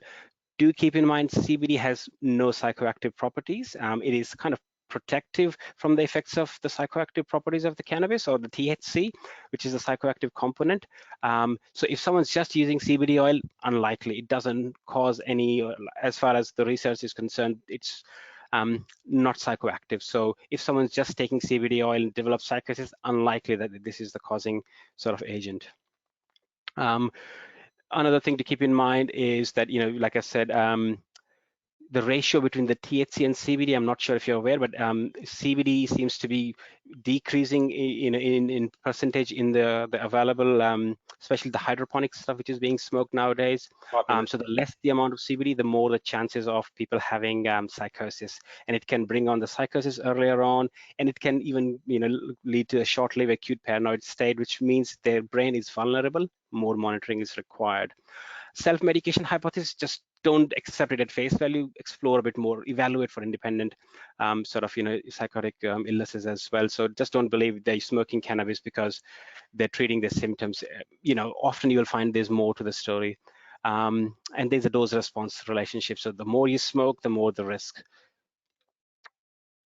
Do keep in mind, CBD has no psychoactive properties. It is kind of protective from the effects of the psychoactive properties of the cannabis or the THC, which is a psychoactive component. So if someone's just using CBD oil, unlikely. It doesn't cause any, as far as the research is concerned, it's not psychoactive. So if someone's just taking CBD oil and develops psychosis, unlikely that this is the causing sort of agent. Another thing to keep in mind is that, like I said, the ratio between the THC and CBD, I'm not sure if you're aware, but CBD seems to be decreasing in percentage in the available, especially the hydroponic stuff which is being smoked nowadays. So the less the amount of CBD, the more the chances of people having psychosis, and it can bring on the psychosis earlier on, and it can even lead to a short-lived acute paranoid state, which means their brain is vulnerable. More monitoring is required. Self-medication hypothesis, just don't accept it at face value, explore a bit more, evaluate for independent psychotic illnesses as well. So just don't believe they're smoking cannabis because they're treating their symptoms. Often you'll find there's more to the story. And there's a dose-response relationship. So the more you smoke, the more the risk.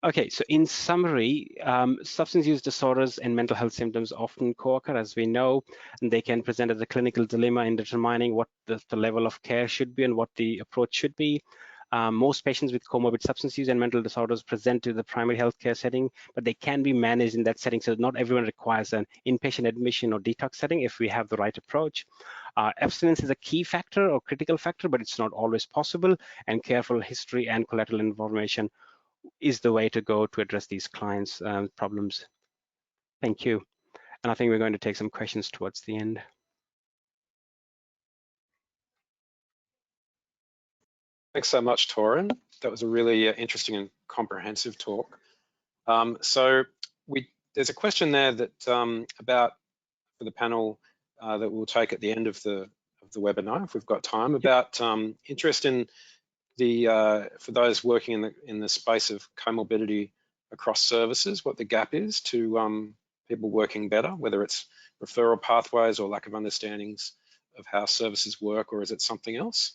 Okay, so in summary, substance use disorders and mental health symptoms often co-occur, as we know, and they can present as a clinical dilemma in determining what the level of care should be and what the approach should be. Most patients with comorbid substance use and mental disorders present to the primary healthcare setting, but they can be managed in that setting. So not everyone requires an inpatient admission or detox setting if we have the right approach. Abstinence is a key factor or critical factor, but it's not always possible, and careful history and collateral information is the way to go to address these clients' problems. Thank you. And I think we're going to take some questions towards the end. Thanks so much, Torin. That was a really interesting and comprehensive talk. So there's a question there that about for the panel that we'll take at the end of the webinar, if we've got time, about interest in for those working in the space of comorbidity across services, what the gap is to people working better, whether it's referral pathways or lack of understandings of how services work, or is it something else?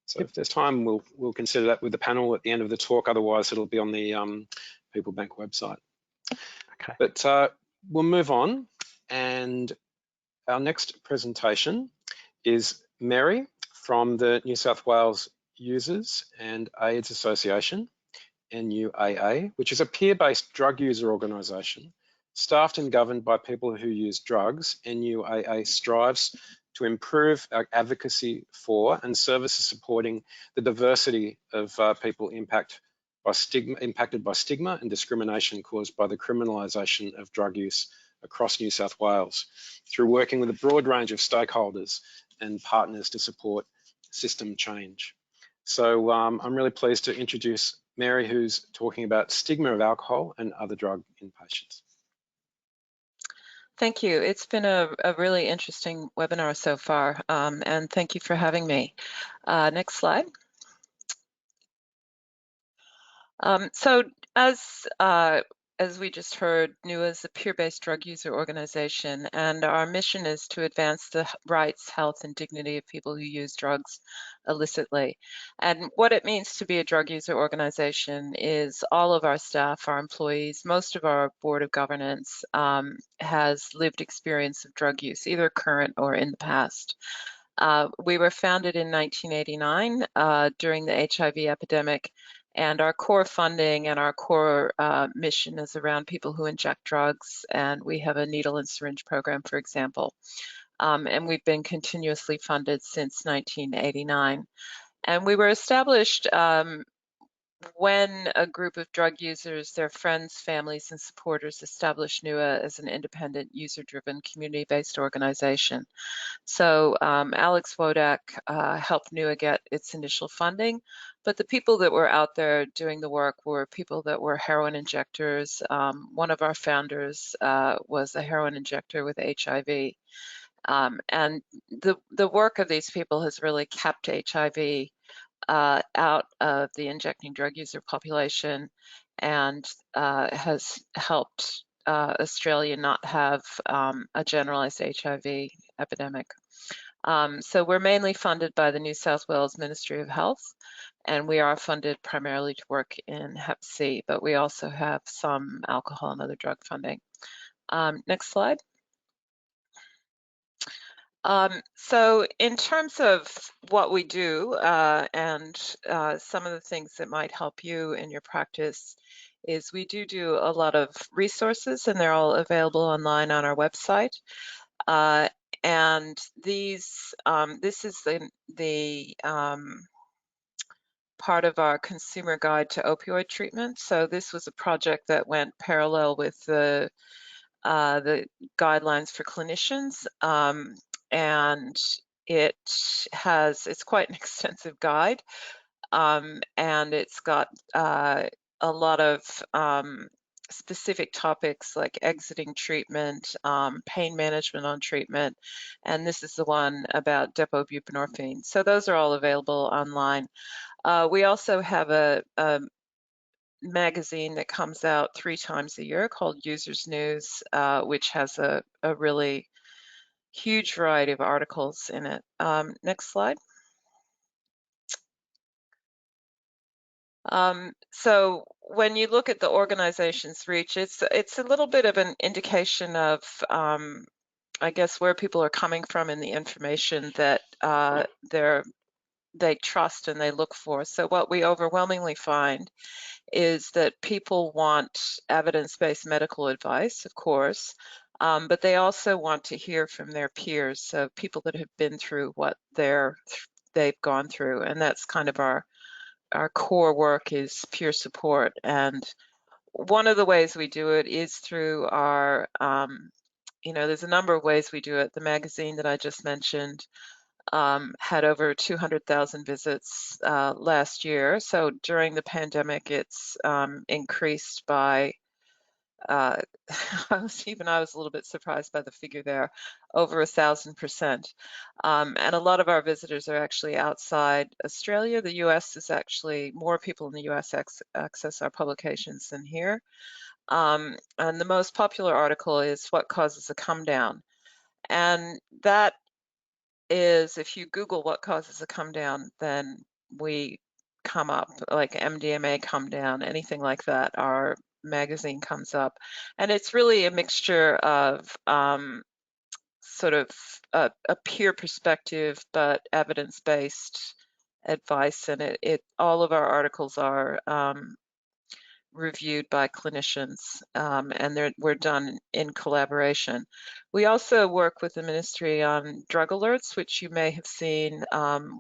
So if there's time, we'll consider that with the panel at the end of the talk. Otherwise, it'll be on the People Bank website. Okay. But we'll move on, and our next presentation is Mary from the New South Wales Users and AIDS Association, NUAA, which is a peer-based drug user organisation staffed and governed by people who use drugs. NUAA strives to improve our advocacy for and services supporting the diversity of people impacted by stigma and discrimination caused by the criminalisation of drug use across New South Wales, through working with a broad range of stakeholders and partners to support system change. So I'm really pleased to introduce Mary, who's talking about stigma of alcohol and other drug in patients. Thank you. It's been a really interesting webinar so far, and thank you for having me. Next slide. So as we just heard, NUA is a peer-based drug user organization, and our mission is to advance the rights, health, and dignity of people who use drugs illicitly. And what it means to be a drug user organization is all of our staff, our employees, most of our board of governance has lived experience of drug use, either current or in the past. We were founded in 1989 during the HIV epidemic, and our core funding and our core mission is around people who inject drugs, and we have a needle and syringe program, for example. And we've been continuously funded since 1989. And we were established when a group of drug users, their friends, families, and supporters established NUA as an independent, user-driven, community-based organization. So Alex Wodak helped NUA get its initial funding, but the people that were out there doing the work were people that were heroin injectors. One of our founders was a heroin injector with HIV. And the work of these people has really kept HIV out of the injecting drug user population, and has helped Australia not have a generalized HIV epidemic. So we're mainly funded by the New South Wales Ministry of Health, and we are funded primarily to work in Hep C, but we also have some alcohol and other drug funding. Next slide. So in terms of what we do and some of the things that might help you in your practice is we do a lot of resources, and they're all available online on our website. And these, this is the part of our consumer guide to opioid treatment. So this was a project that went parallel with the guidelines for clinicians, and it's quite an extensive guide, and it's got a lot of specific topics like exiting treatment, pain management on treatment, and this is the one about depo-buprenorphine. So those are all available online. We also have a magazine that comes out 3 times a year called Users News, which has a really huge variety of articles in it. Next slide. So when you look at the organization's reach, it's a little bit of an indication of, I guess, where people are coming from and the information that they trust and they look for. So what we overwhelmingly find is that people want evidence-based medical advice, of course, but they also want to hear from their peers, so people that have been through what they've gone through, and that's kind of our core work is peer support. And one of the ways we do it is through our, there's a number of ways we do it. The magazine that I just mentioned had over 200,000 visits last year. So during the pandemic, it's increased by, I was a little bit surprised by the figure there, over 1,000%. And a lot of our visitors are actually outside Australia. The US is actually, more people in the US access our publications than here. And the most popular article is What Causes a Comedown? And that is, if you Google what causes a comedown, then we come up, like MDMA comedown, anything like that, our magazine comes up. And it's really a mixture of sort of a peer perspective, but evidence-based advice. And all of our articles are reviewed by clinicians, and we're done in collaboration. We also work with the ministry on drug alerts, which you may have seen,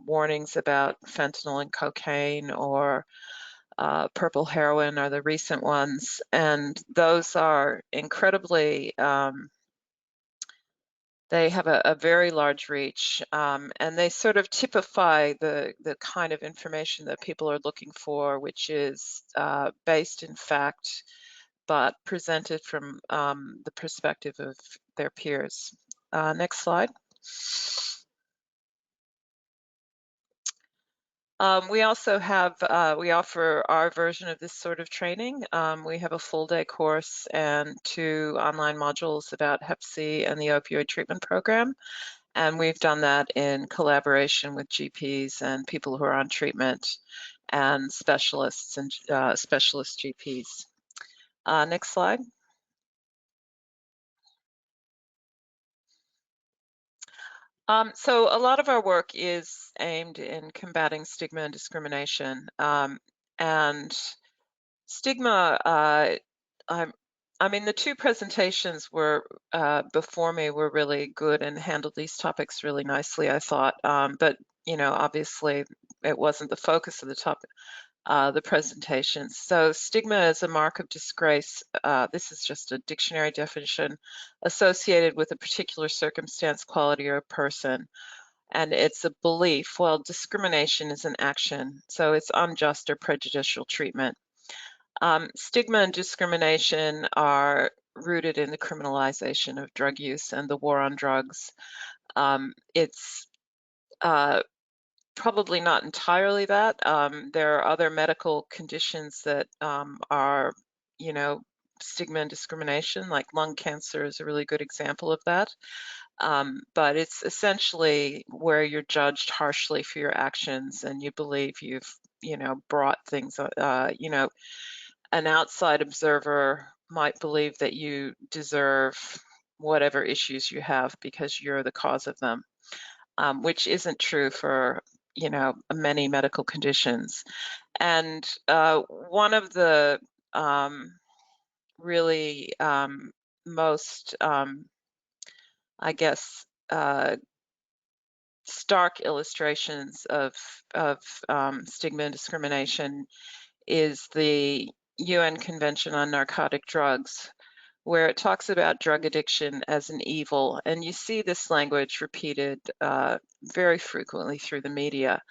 warnings about fentanyl and cocaine, or purple heroin are the recent ones. And those are incredibly, they have a very large reach, and they sort of typify the kind of information that people are looking for, which is based in fact, but presented from the perspective of their peers. Next slide. We also have, we offer our version of this sort of training. We have a full day course and 2 online modules about Hep C and the opioid treatment program. And we've done that in collaboration with GPs and people who are on treatment and specialists and specialist GPs. Next slide. So a lot of our work is aimed in combating stigma and discrimination. And stigma, I mean, the 2 presentations were before me were really good and handled these topics really nicely, I thought. But, obviously it wasn't the focus of the topic, the presentation. So stigma is a mark of disgrace. This is just a dictionary definition associated with a particular circumstance, quality, or person. And it's a belief, while discrimination is an action. So it's unjust or prejudicial treatment. Stigma and discrimination are rooted in the criminalization of drug use and the war on drugs. It's probably not entirely that. There are other medical conditions that are, stigma and discrimination, like lung cancer is a really good example of that. But it's essentially where you're judged harshly for your actions and you believe you've, brought things, an outside observer might believe that you deserve whatever issues you have because you're the cause of them, which isn't true for, many medical conditions. And one of the really most, I guess, stark illustrations of stigma and discrimination is the UN Convention on Narcotic Drugs, where it talks about drug addiction as an evil. And you see this language repeated very frequently through the media.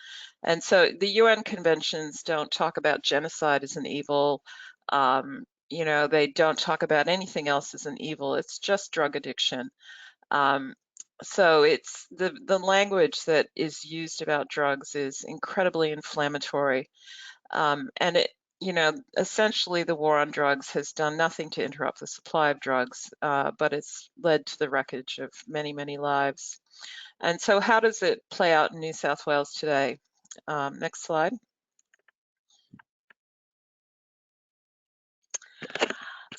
And so the UN conventions don't talk about genocide as an evil. You know, they don't talk about anything else as an evil. It's just drug addiction. So it's the language that is used about drugs is incredibly inflammatory. And it, you know, essentially the war on drugs has done nothing to interrupt the supply of drugs, but it's led to the wreckage of many, many lives. And so how does it play out in New South Wales today? Next slide.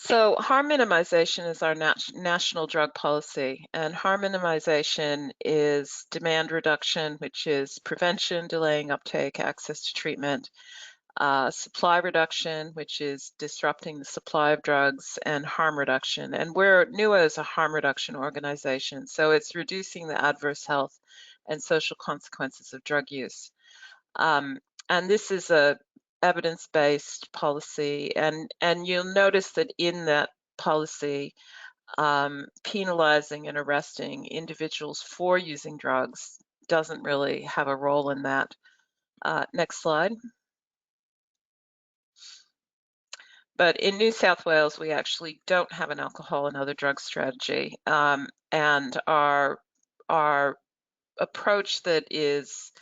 So harm minimization is our national drug policy, and harm minimization is demand reduction, which is prevention, delaying uptake, access to treatment, supply reduction, which is disrupting the supply of drugs, and harm reduction. And NUA is a harm reduction organization, so it's reducing the adverse health and social consequences of drug use. And this is a evidence-based policy, and you'll notice that in that policy, penalizing and arresting individuals for using drugs doesn't really have a role in that. Next slide. But in New South Wales, we actually don't have an alcohol and other drug strategy, and our approach that is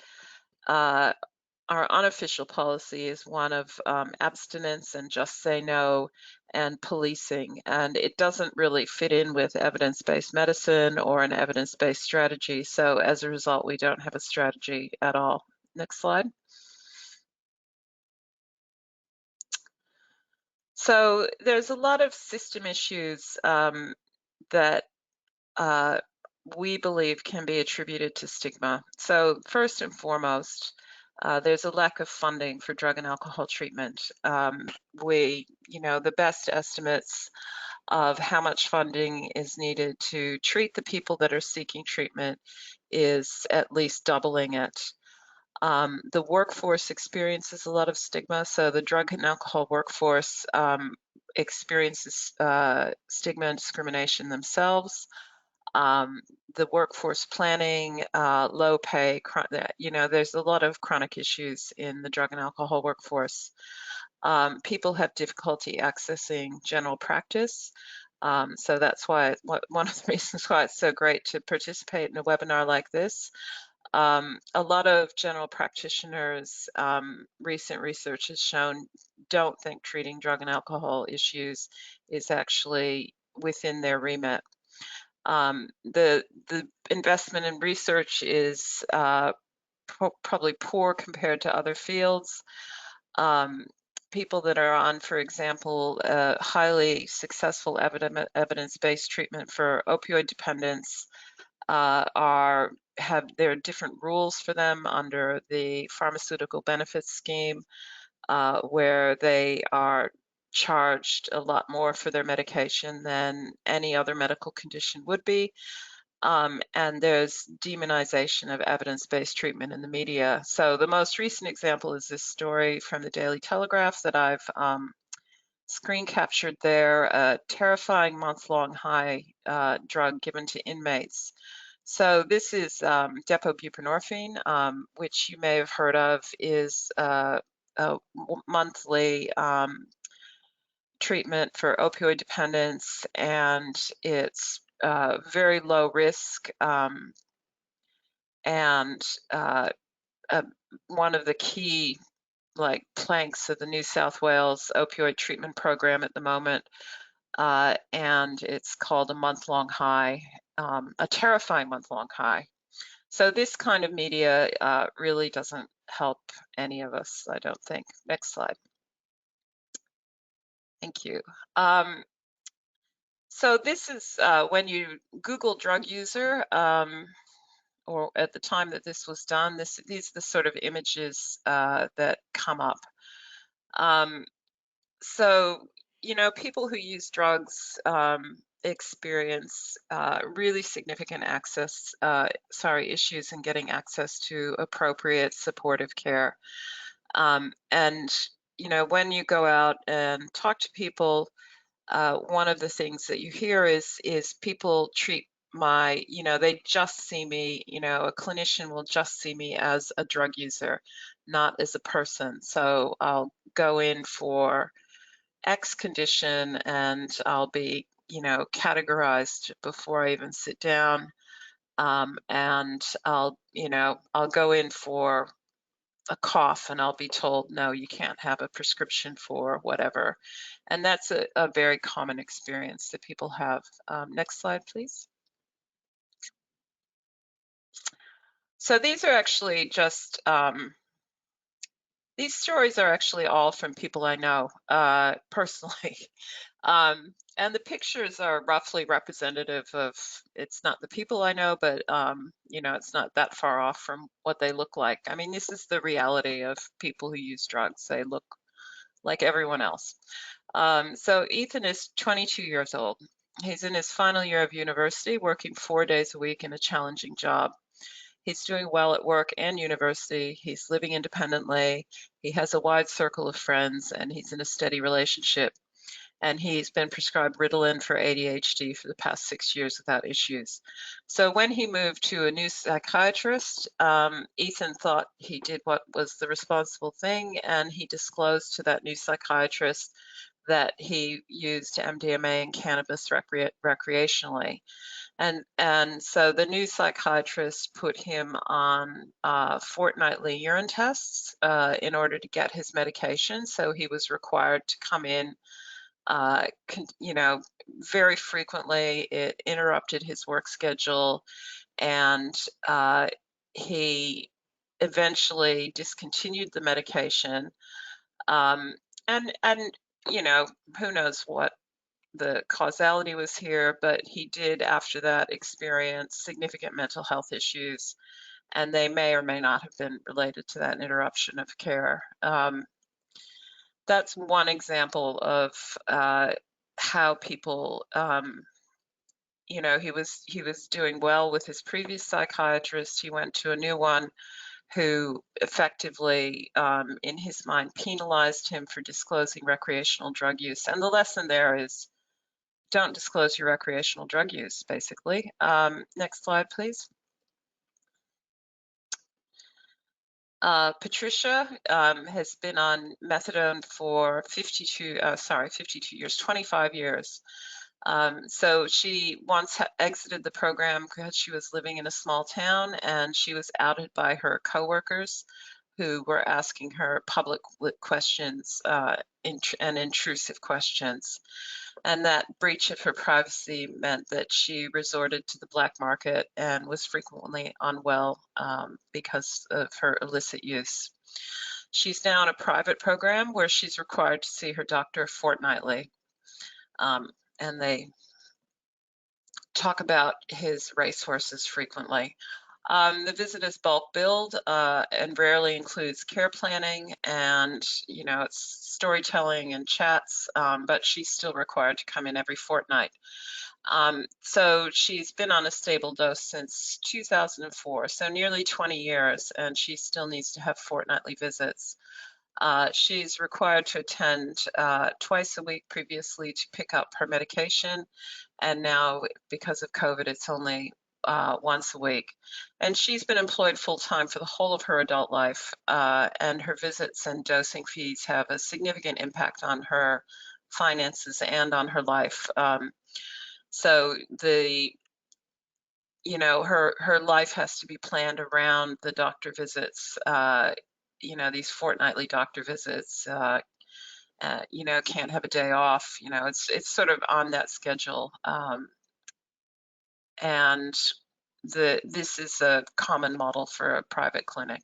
our unofficial policy is one of abstinence and just say no and policing, and it doesn't really fit in with evidence-based medicine or an evidence-based strategy. So as a result, we don't have a strategy at all. Next slide. So there's a lot of system issues that we believe can be attributed to stigma. So first and foremost, there's a lack of funding for drug and alcohol treatment. The best estimates of how much funding is needed to treat the people that are seeking treatment is at least doubling it. The workforce experiences a lot of stigma. So the drug and alcohol workforce experiences stigma and discrimination themselves. The workforce planning, low pay, there's a lot of chronic issues in the drug and alcohol workforce. People have difficulty accessing general practice. So that's why one of the reasons why it's so great to participate in a webinar like this. A lot of general practitioners, recent research has shown, don't think treating drug and alcohol issues is actually within their remit. The investment in research is probably poor compared to other fields. People that are on, for example, highly successful evidence-based treatment for opioid dependence there are different rules for them under the pharmaceutical benefits scheme, where they are charged a lot more for their medication than any other medical condition would be. And there's demonization of evidence-based treatment in the media. So the most recent example is this story from the Daily Telegraph that I've screen captured there, a terrifying month-long high drug given to inmates. So this is depo-buprenorphine, which you may have heard of, is a monthly treatment for opioid dependence, and it's very low risk, and one of the key planks of the New South Wales opioid treatment program at the moment, and it's called a month-long high, a terrifying month-long high. So this kind of media really doesn't help any of us, I don't think. Next slide. Thank you. So this is when you Google drug user, or at the time that this was done, these are the sort of images that come up. So, people who use drugs, experience really significant issues in getting access to appropriate supportive care. And, you know, when you go out and talk to people, one of the things that you hear is people treat they just see me, a clinician will just see me as a drug user, not as a person. So I'll go in for X condition and I'll be, categorized before I even sit down. And I'll go in for a cough and I'll be told, no, you can't have a prescription for whatever. And that's a very common experience that people have. Next slide, please. So these are actually just, these stories are actually all from people I know personally. And the pictures are roughly representative of, it's not the people I know, but it's not that far off from what they look like. I mean, this is the reality of people who use drugs. They look like everyone else. So Ethan is 22 years old. He's in his final year of university, working 4 days a week in a challenging job. He's doing well at work and university. He's living independently. He has a wide circle of friends, and he's in a steady relationship. And he's been prescribed Ritalin for ADHD for the past 6 years without issues. So when he moved to a new psychiatrist, Ethan thought he did what was the responsible thing, and he disclosed to that new psychiatrist that he used MDMA and cannabis recreationally. And so the new psychiatrist put him on fortnightly urine tests in order to get his medication. So he was required to come in, very frequently. It interrupted his work schedule, and he eventually discontinued the medication. And who knows what the causality was here, but he did after that experience significant mental health issues, and they may or may not have been related to that interruption of care. That's one example of how people, he was doing well with his previous psychiatrist. He went to a new one who effectively, in his mind, penalized him for disclosing recreational drug use. And the lesson there is, don't disclose your recreational drug use, basically. Next slide, please. Patricia has been on methadone for 25 years. So she once exited the program because she was living in a small town, and she was outed by her coworkers who were asking her public questions and intrusive questions. And that breach of her privacy meant that she resorted to the black market and was frequently unwell because of her illicit use. She's now in a private program where she's required to see her doctor fortnightly. And they talk about his racehorses frequently. The visit is bulk billed and rarely includes care planning, and it's storytelling and chats, but she's still required to come in every fortnight. So she's been on a stable dose since 2004, so nearly 20 years, and she still needs to have fortnightly visits. She's required to attend twice a week previously to pick up her medication, and now because of COVID, it's only once a week. And she's been employed full-time for the whole of her adult life, and her visits and dosing fees have a significant impact on her finances and on her life. So her life has to be planned around the doctor visits, these fortnightly doctor visits, can't have a day off, it's sort of on that schedule. And this is a common model for a private clinic.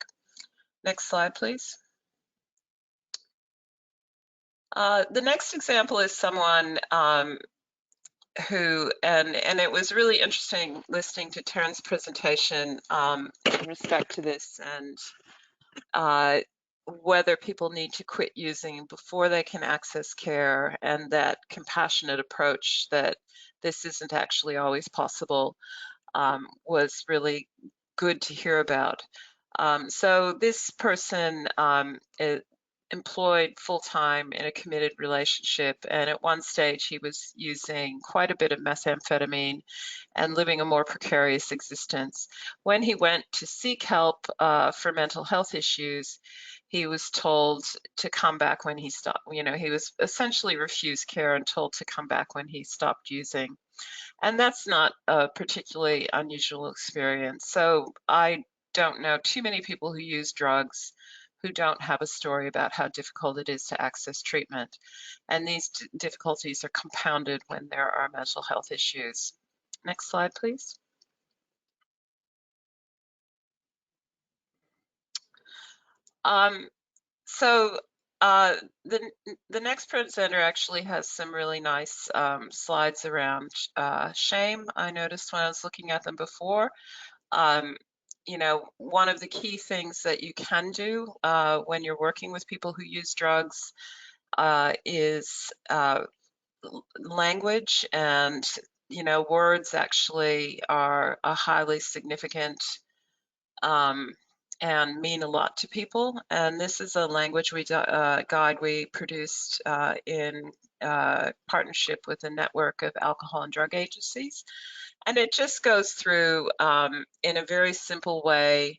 Next slide, please. The next example is someone who, and it was really interesting listening to Taryn's presentation in respect to this, and whether people need to quit using before they can access care, and that compassionate approach that this isn't actually always possible was really good to hear about. So this person is employed full-time in a committed relationship, and at one stage he was using quite a bit of methamphetamine and living a more precarious existence. When he went to seek help for mental health issues, he was told to come back when he stopped. You know, he was essentially refused care and told to come back when he stopped using. And that's not a particularly unusual experience. So I don't know too many people who use drugs who don't have a story about how difficult it is to access treatment. And these difficulties are compounded when there are mental health issues. Next slide, please. So the next presenter actually has some really nice slides around shame. I noticed when I was looking at them before. You know, one of the key things that you can do when you're working with people who use drugs is language, and you know, words actually are a highly significant and mean a lot to people. And this is a language guide we produced in partnership with a network of alcohol and drug agencies. And it just goes through in a very simple way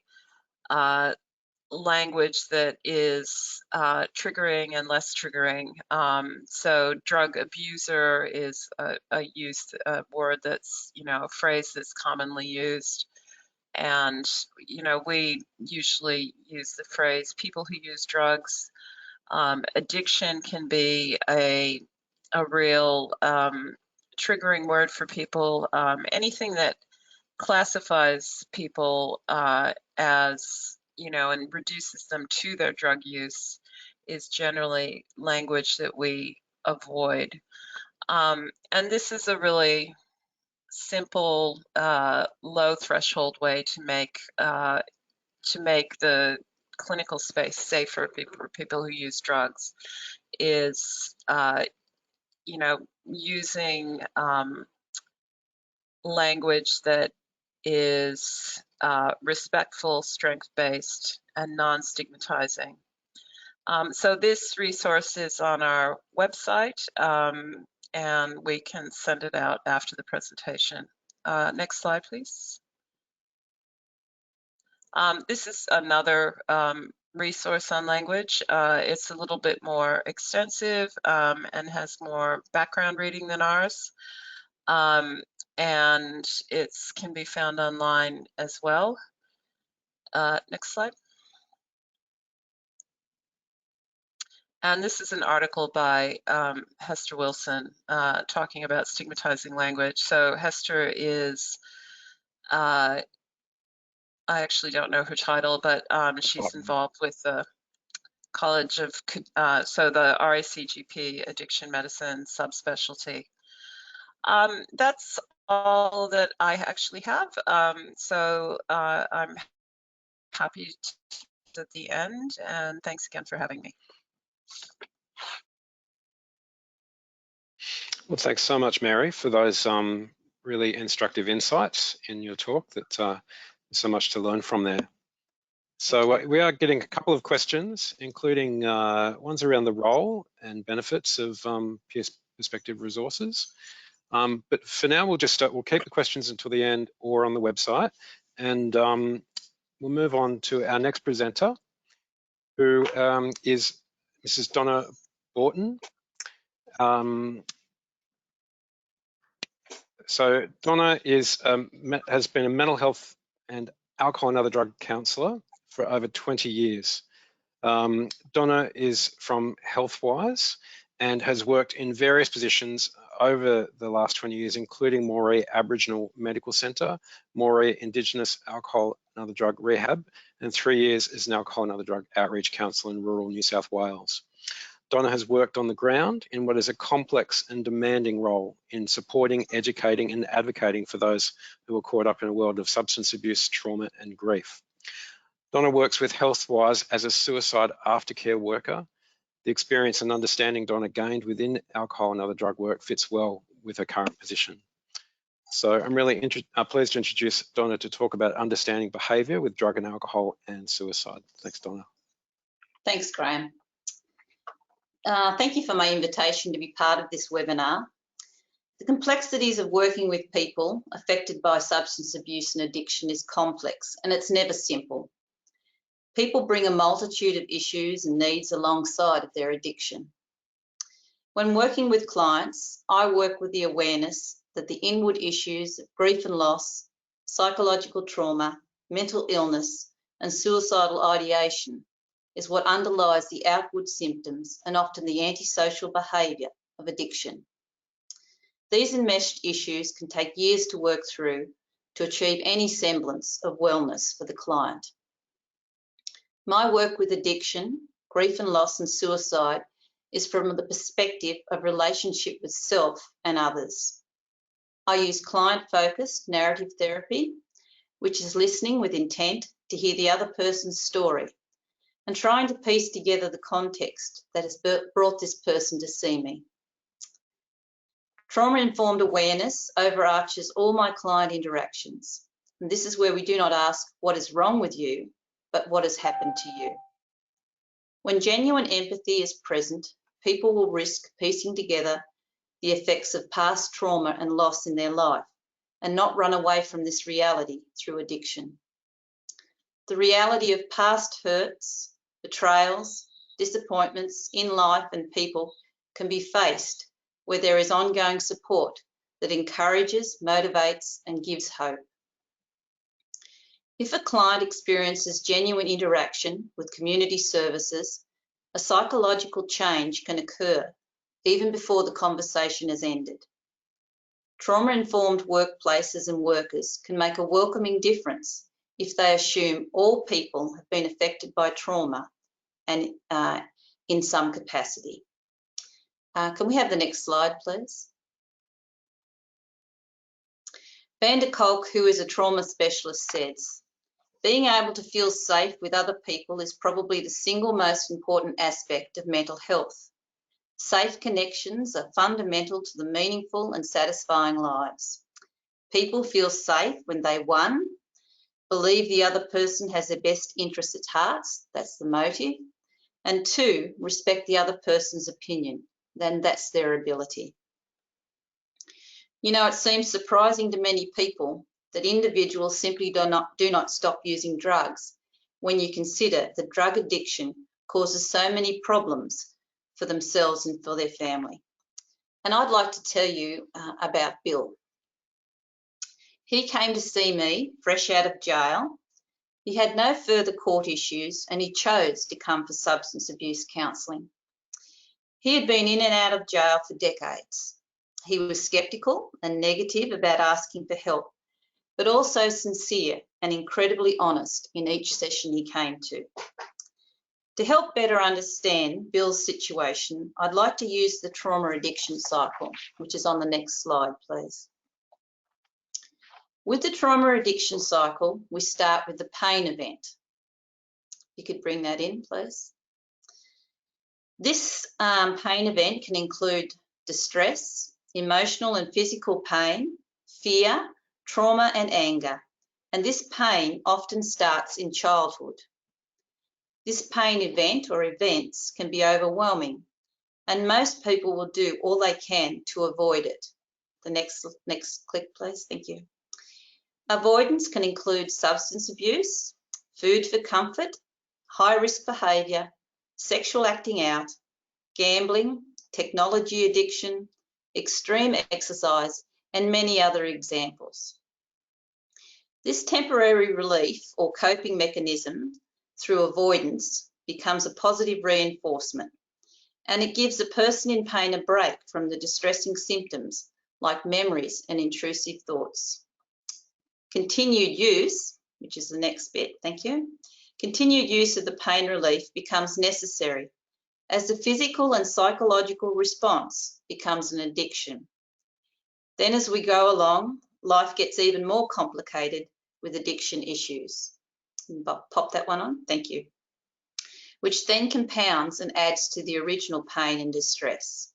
language that is triggering and less triggering. So drug abuser is a word that's, you know, a phrase that's commonly used. And, you know, we usually use the phrase people who use drugs. Addiction can be a real triggering word for people. Anything that classifies people as, you know, and reduces them to their drug use is generally language that we avoid. And this is a really simple, low threshold way to make the clinical space safer for people who use drugs is, you know, using language that is respectful, strength-based, and non-stigmatizing. So this resource is on our website, and we can send it out after the presentation. Next slide, please. This is another resource on language. It's a little bit more extensive and has more background reading than ours. And it can be found online as well. Next slide. And this is an article by Hester Wilson talking about stigmatizing language. So Hester is, I actually don't know her title, but she's involved with the College of, so the RACGP Addiction Medicine subspecialty. That's all that I actually have. So I'm happy to at the end, and thanks again for having me. Well, thanks so much, Mary, for those really instructive insights in your talk. That there's so much to learn from there. So we are getting a couple of questions, including ones around the role and benefits of peer perspective resources. But for now, we'll keep the questions until the end or on the website, and we'll move on to our next presenter, who is Mrs. Donna Borton. So Donna has been a mental health and alcohol and other drug counsellor for over 20 years. Donna is from Healthwise and has worked in various positions over the last 20 years, including Moree Aboriginal Medical Centre, Moree Indigenous Alcohol and Other Drug Rehab, and 3 years as an alcohol and other drug outreach counsellor in rural New South Wales. Donna has worked on the ground in what is a complex and demanding role in supporting, educating, and advocating for those who are caught up in a world of substance abuse, trauma, and grief. Donna works with HealthWise as a suicide aftercare worker. The experience and understanding Donna gained within alcohol and other drug work fits well with her current position. So I'm really pleased to introduce Donna to talk about understanding behaviour with drug and alcohol and suicide. Thanks, Donna. Thanks, Graham. Thank you for my invitation to be part of this webinar. The complexities of working with people affected by substance abuse and addiction is complex, and it's never simple. People bring a multitude of issues and needs alongside of their addiction. When working with clients, I work with the awareness that the inward issues of grief and loss, psychological trauma, mental illness, and suicidal ideation is what underlies the outward symptoms and often the antisocial behaviour of addiction. These enmeshed issues can take years to work through to achieve any semblance of wellness for the client. My work with addiction, grief and loss, and suicide is from the perspective of relationship with self and others. I use client-focused narrative therapy, which is listening with intent to hear the other person's story and trying to piece together the context that has brought this person to see me. Trauma-informed awareness overarches all my client interactions, and this is where we do not ask what is wrong with you, but what has happened to you. When genuine empathy is present, people will risk piecing together the effects of past trauma and loss in their life and not run away from this reality through addiction. The reality of past hurts, betrayals, disappointments in life and people can be faced where there is ongoing support that encourages, motivates, and gives hope. If a client experiences genuine interaction with community services, a psychological change can occur even before the conversation has ended. Trauma-informed workplaces and workers can make a welcoming difference if they assume all people have been affected by trauma and in some capacity. Can we have the next slide, please? Van der Kolk, who is a trauma specialist, says, being able to feel safe with other people is probably the single most important aspect of mental health. Safe connections are fundamental to the meaningful and satisfying lives. People feel safe when they, 1, believe the other person has their best interests at heart, that's the motive, and 2, respect the other person's opinion, then that's their ability. You know, it seems surprising to many people that individuals simply do not stop using drugs when you consider that drug addiction causes so many problems for themselves and for their family. And I'd like to tell you about Bill. He came to see me fresh out of jail. He had no further court issues and he chose to come for substance abuse counselling. He had been in and out of jail for decades. He was sceptical and negative about asking for help, but also sincere and incredibly honest in each session he came to. To help better understand Bill's situation, I'd like to use the trauma addiction cycle, which is on the next slide, please. With the trauma addiction cycle, we start with the pain event. You could bring that in, please. This pain event can include distress, emotional and physical pain, fear, trauma and anger, and this pain often starts in childhood. This pain event or events can be overwhelming, and most people will do all they can to avoid it. The next click, please. Thank you. Avoidance can include substance abuse, food for comfort, high-risk behaviour, sexual acting out, gambling, technology addiction, extreme exercise, and many other examples. This temporary relief or coping mechanism through avoidance becomes a positive reinforcement, and it gives a person in pain a break from the distressing symptoms like memories and intrusive thoughts. Continued use, which is the next bit, thank you. Continued use of the pain relief becomes necessary as the physical and psychological response becomes an addiction. Then as we go along, life gets even more complicated with addiction issues. Pop that one on, thank you. Which then compounds and adds to the original pain and distress.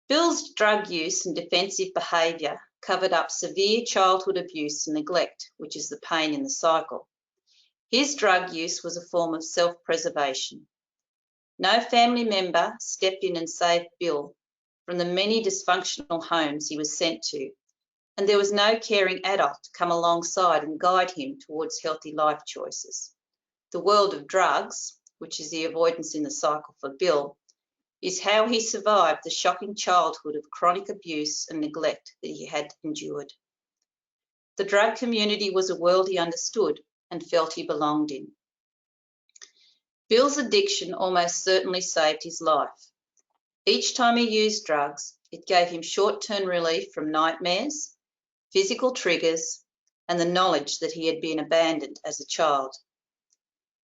Bill's drug use and defensive behaviour covered up severe childhood abuse and neglect, which is the pain in the cycle. His drug use was a form of self-preservation. No family member stepped in and saved Bill from the many dysfunctional homes he was sent to, and there was no caring adult to come alongside and guide him towards healthy life choices. The world of drugs, which is the avoidance in the cycle for Bill, is how he survived the shocking childhood of chronic abuse and neglect that he had endured. The drug community was a world he understood and felt he belonged in. Bill's addiction almost certainly saved his life. Each time he used drugs, it gave him short-term relief from nightmares, physical triggers, and the knowledge that he had been abandoned as a child.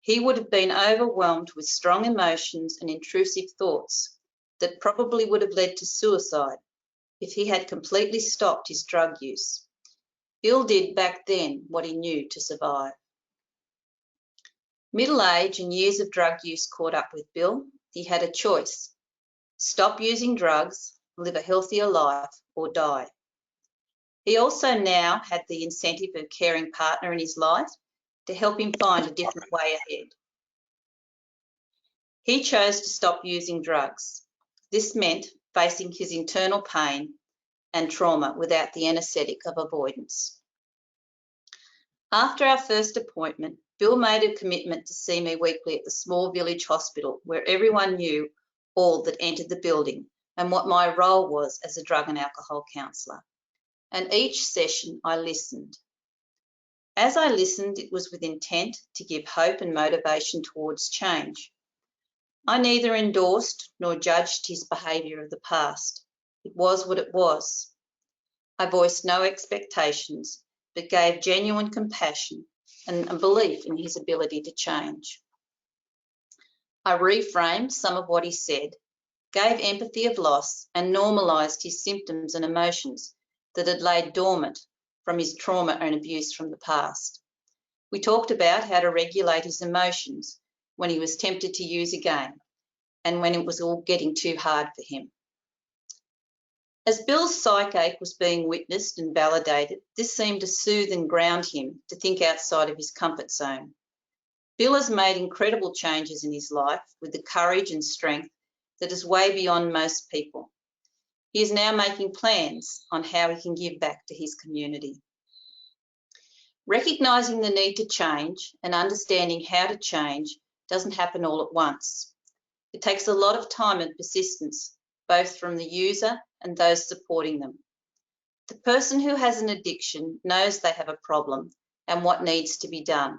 He would have been overwhelmed with strong emotions and intrusive thoughts that probably would have led to suicide if he had completely stopped his drug use. Bill did back then what he knew to survive. Middle age and years of drug use caught up with Bill. He had a choice: stop using drugs, live a healthier life, or die. He also now had the incentive of a caring partner in his life to help him find a different way ahead. He chose to stop using drugs. This meant facing his internal pain and trauma without the anaesthetic of avoidance. After our first appointment, Bill made a commitment to see me weekly at the small village hospital where everyone knew all that entered the building and what my role was as a drug and alcohol counsellor. And each session I listened. As I listened, it was with intent to give hope and motivation towards change. I neither endorsed nor judged his behaviour of the past. It was what it was. I voiced no expectations, but gave genuine compassion and a belief in his ability to change. I reframed some of what he said, gave empathy of loss, and normalised his symptoms and emotions that had laid dormant from his trauma and abuse from the past. We talked about how to regulate his emotions when he was tempted to use again and when it was all getting too hard for him. As Bill's psychache was being witnessed and validated, this seemed to soothe and ground him to think outside of his comfort zone. Bill has made incredible changes in his life with the courage and strength that is way beyond most people. He is now making plans on how he can give back to his community. Recognising the need to change and understanding how to change doesn't happen all at once. It takes a lot of time and persistence, both from the user and those supporting them. The person who has an addiction knows they have a problem and what needs to be done.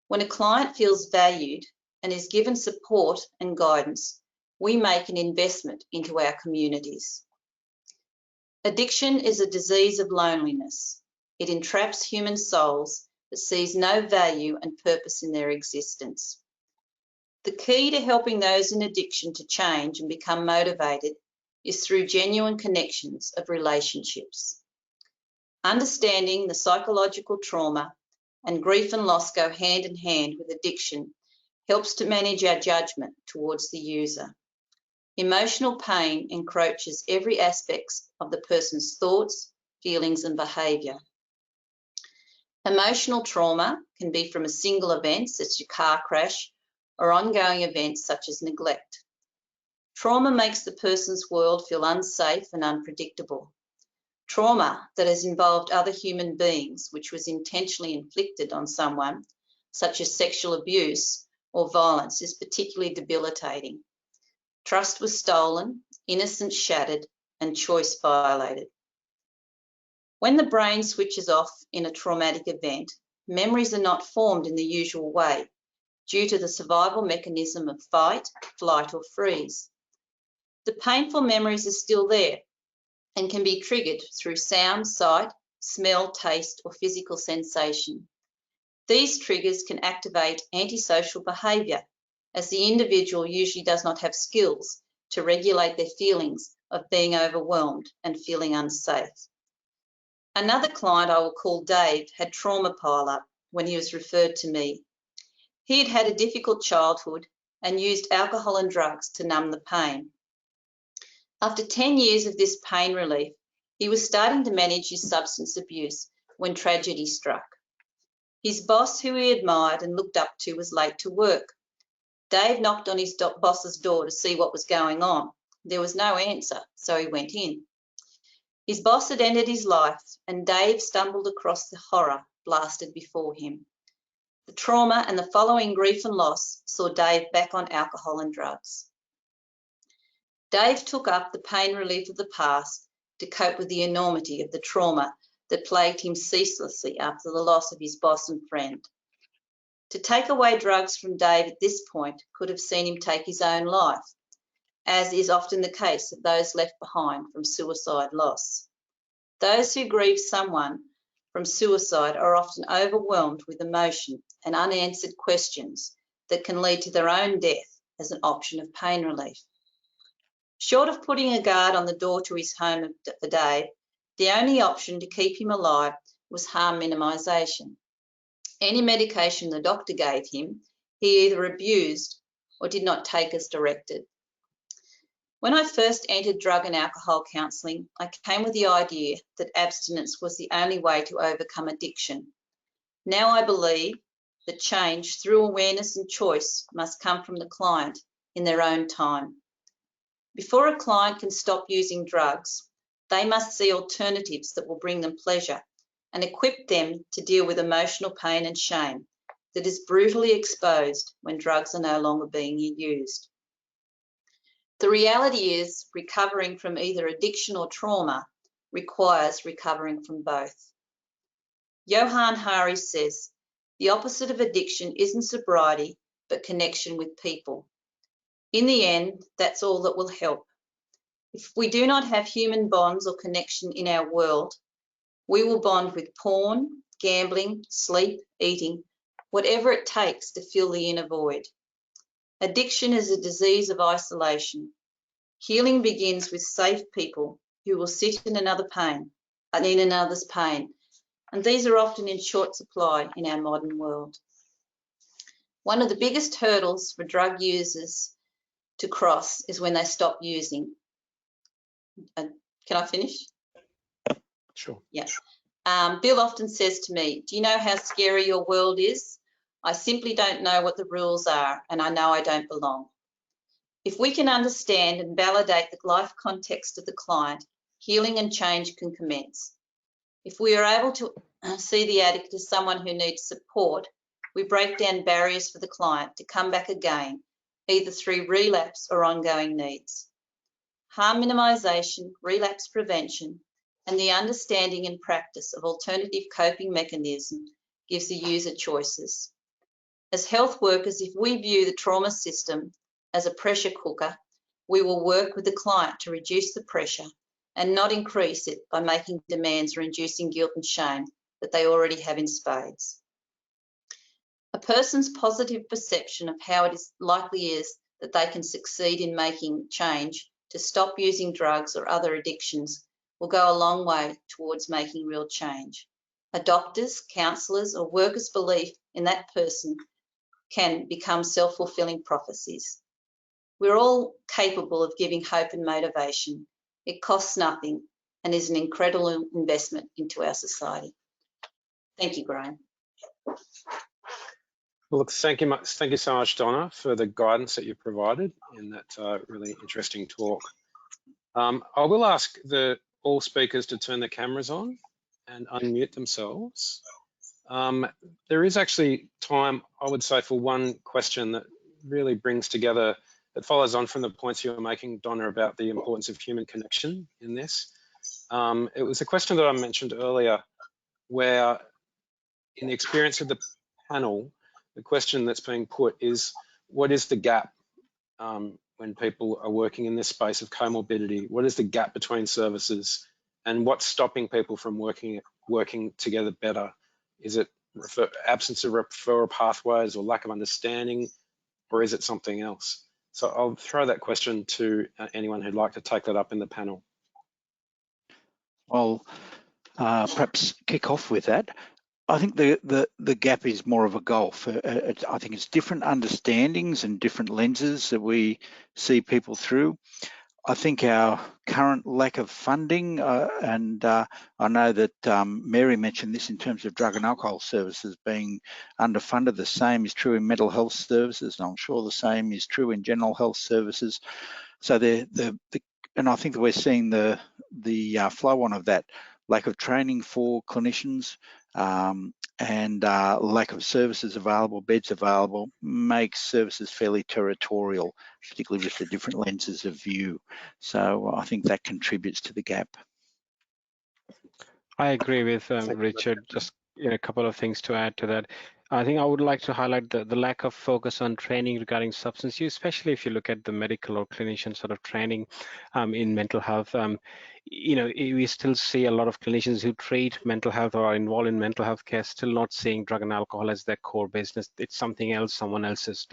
When a client feels valued and is given support and guidance, we make an investment into our communities. Addiction is a disease of loneliness. It entraps human souls that sees no value and purpose in their existence. The key to helping those in addiction to change and become motivated is through genuine connections of relationships. Understanding the psychological trauma and grief and loss go hand in hand with addiction helps to manage our judgment towards the user. Emotional pain encroaches every aspect of the person's thoughts, feelings, and behaviour. Emotional trauma can be from a single event, such as a car crash, or ongoing events such as neglect. Trauma makes the person's world feel unsafe and unpredictable. Trauma that has involved other human beings, which was intentionally inflicted on someone, such as sexual abuse or violence, is particularly debilitating. Trust was stolen, innocence shattered, and choice violated. When the brain switches off in a traumatic event, memories are not formed in the usual way due to the survival mechanism of fight, flight, or freeze. The painful memories are still there and can be triggered through sound, sight, smell, taste, or physical sensation. These triggers can activate antisocial behaviour, as the individual usually does not have skills to regulate their feelings of being overwhelmed and feeling unsafe. Another client I will call Dave had trauma pile up when he was referred to me. He had had a difficult childhood and used alcohol and drugs to numb the pain. After 10 years of this pain relief, he was starting to manage his substance abuse when tragedy struck. His boss, who he admired and looked up to, was late to work. Dave knocked on his boss's door to see what was going on. There was no answer, so he went in. His boss had ended his life, and Dave stumbled across the horror blasted before him. The trauma and the following grief and loss saw Dave back on alcohol and drugs. Dave took up the pain relief of the past to cope with the enormity of the trauma that plagued him ceaselessly after the loss of his boss and friend. To take away drugs from Dave at this point could have seen him take his own life, as is often the case of those left behind from suicide loss. Those who grieve someone from suicide are often overwhelmed with emotion and unanswered questions that can lead to their own death as an option of pain relief. Short of putting a guard on the door to his home for Dave, the only option to keep him alive was harm minimisation. Any medication the doctor gave him, he either abused or did not take as directed. When I first entered drug and alcohol counselling, I came with the idea that abstinence was the only way to overcome addiction. Now I believe that change through awareness and choice must come from the client in their own time. Before a client can stop using drugs, they must see alternatives that will bring them pleasure and equip them to deal with emotional pain and shame that is brutally exposed when drugs are no longer being used. The reality is, recovering from either addiction or trauma requires recovering from both. Johann Hari says, the opposite of addiction isn't sobriety, but connection with people. In the end, that's all that will help. If we do not have human bonds or connection in our world, we will bond with porn, gambling, sleep, eating, whatever it takes to fill the inner void. Addiction is a disease of isolation. Healing begins with safe people who will sit in another's pain, and these are often in short supply in our modern world. One of the biggest hurdles for drug users to cross is when they stop using. Can I finish? Sure. Yeah. Bill often says to me, do you know how scary your world is? I simply don't know what the rules are, and I know I don't belong. If we can understand and validate the life context of the client, healing and change can commence. If we are able to see the addict as someone who needs support, we break down barriers for the client to come back again, either through relapse or ongoing needs. Harm minimisation, relapse prevention, and the understanding and practice of alternative coping mechanisms gives the user choices. As health workers, if we view the trauma system as a pressure cooker, we will work with the client to reduce the pressure and not increase it by making demands or inducing guilt and shame that they already have in spades. A person's positive perception of how it is likely is that they can succeed in making change to stop using drugs or other addictions will go a long way towards making real change. A doctor's, counsellor's or worker's belief in that person can become self-fulfilling prophecies. We're all capable of giving hope and motivation. It costs nothing and is an incredible investment into our society. Thank you, Graham. Well, look, thank you so much, Donna, for the guidance that you provided in that really interesting talk. I will ask all speakers to turn their cameras on and unmute themselves. There is actually time, I would say, for one question that really brings together, that follows on from the points you were making, Donna, about the importance of human connection in this. It was a question that I mentioned earlier, where in the experience of the panel, the question that's being put is, what is the gap when people are working in this space of comorbidity? What is the gap between services, and what's stopping people from working together better? Is it absence of referral pathways or lack of understanding, or is it something else? So I'll throw that question to anyone who'd like to take that up in the panel. I'll perhaps kick off with that. I think the gap is more of a gulf. I think it's different understandings and different lenses that we see people through. I think our current lack of funding, and I know that Mary mentioned this in terms of drug and alcohol services being underfunded. The same is true in mental health services, and I'm sure the same is true in general health services. So and I think that we're seeing the flow on of that lack of training for clinicians and lack of services available, beds available, makes services fairly territorial, particularly with the different lenses of view. So I think that contributes to the gap. I agree with Richard. Just a couple of things to add to that. I think I would like to highlight the lack of focus on training regarding substance use, especially if you look at the medical or clinician sort of training in mental health. We still see a lot of clinicians who treat mental health or are involved in mental health care still not seeing drug and alcohol as their core business. It's something else, someone else's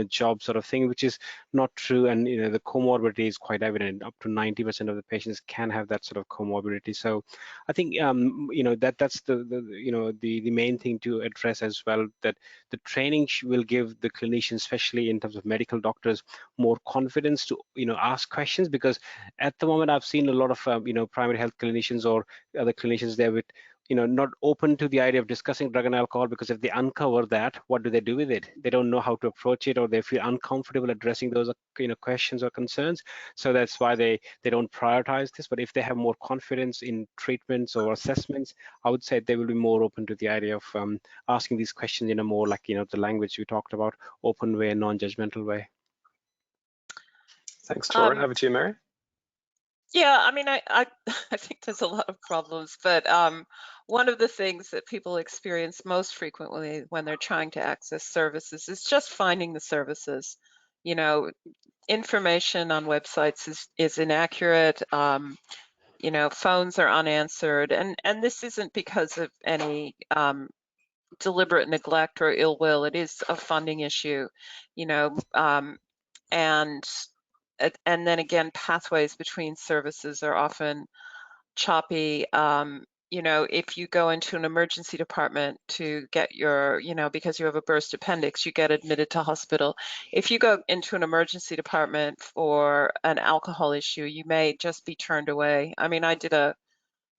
job sort of thing, which is not true. And the comorbidity is quite evident. Up to 90% of the patients can have that sort of comorbidity. So I think that's the main thing to address as well, that the training will give the clinicians, especially in terms of medical doctors, more confidence to ask questions, because at the moment I've seen a lot of primary health clinicians or other clinicians there with not open to the idea of discussing drug and alcohol, because if they uncover that, what do they do with it? They don't know how to approach it, or they feel uncomfortable addressing those questions or concerns. So that's why they don't prioritize this. But if they have more confidence in treatments or assessments, I would say they will be more open to the idea of asking these questions in a more like the language we talked about, open way, non-judgmental way. Thanks, Tora. Over to you, Mary. Yeah, I mean, I think there's a lot of problems, but one of the things that people experience most frequently when they're trying to access services is just finding the services. Information on websites is inaccurate. Phones are unanswered, and this isn't because of any deliberate neglect or ill will. It is a funding issue, and then again, pathways between services are often choppy. If you go into an emergency department to get your, because you have a burst appendix, you get admitted to hospital. If you go into an emergency department for an alcohol issue, you may just be turned away. I mean, I did a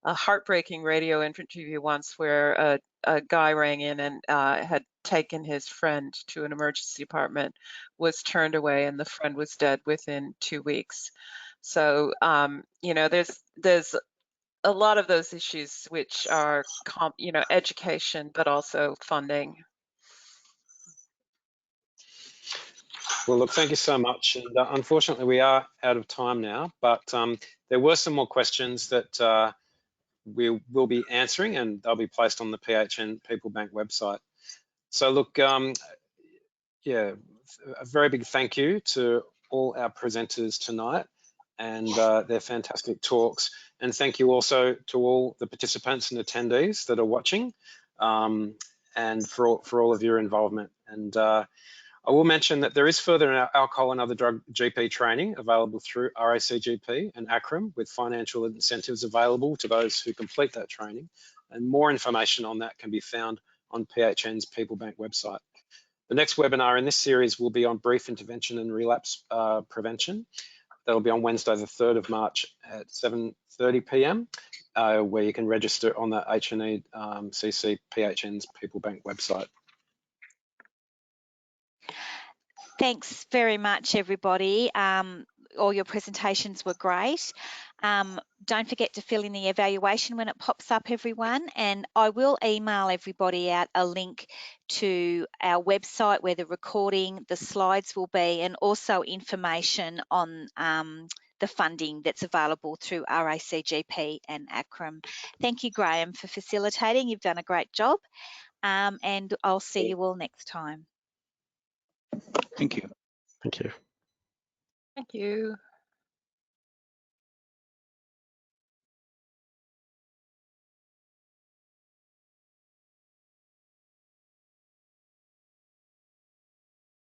heartbreaking radio interview once where a guy rang in and had taken his friend to an emergency department, was turned away, and the friend was dead within 2 weeks. So, there's a lot of those issues which are, education, but also funding. Well, look, thank you so much. And unfortunately, we are out of time now, but there were some more questions that we will be answering, and they'll be placed on the PHN People Bank website. So look, yeah, a very big thank you to all our presenters tonight and their fantastic talks. And thank you also to all the participants and attendees that are watching, and for all of your involvement. And I will mention that there is further alcohol and other drug GP training available through RACGP and ACRM, with financial incentives available to those who complete that training. And more information on that can be found on PHN's People Bank website. The next webinar in this series will be on brief intervention and relapse prevention. That'll be on Wednesday, the 3rd of March at 7:30 p.m, where you can register on the H&E CC PHN's People Bank website. Thanks very much, everybody. All your presentations were great. Don't forget to fill in the evaluation when it pops up, everyone. And I will email everybody out a link to our website where the recording, the slides will be, and also information on the funding that's available through RACGP and ACRM. Thank you, Graham, for facilitating. You've done a great job. And I'll see you all next time. Thank you. Thank you. Thank you.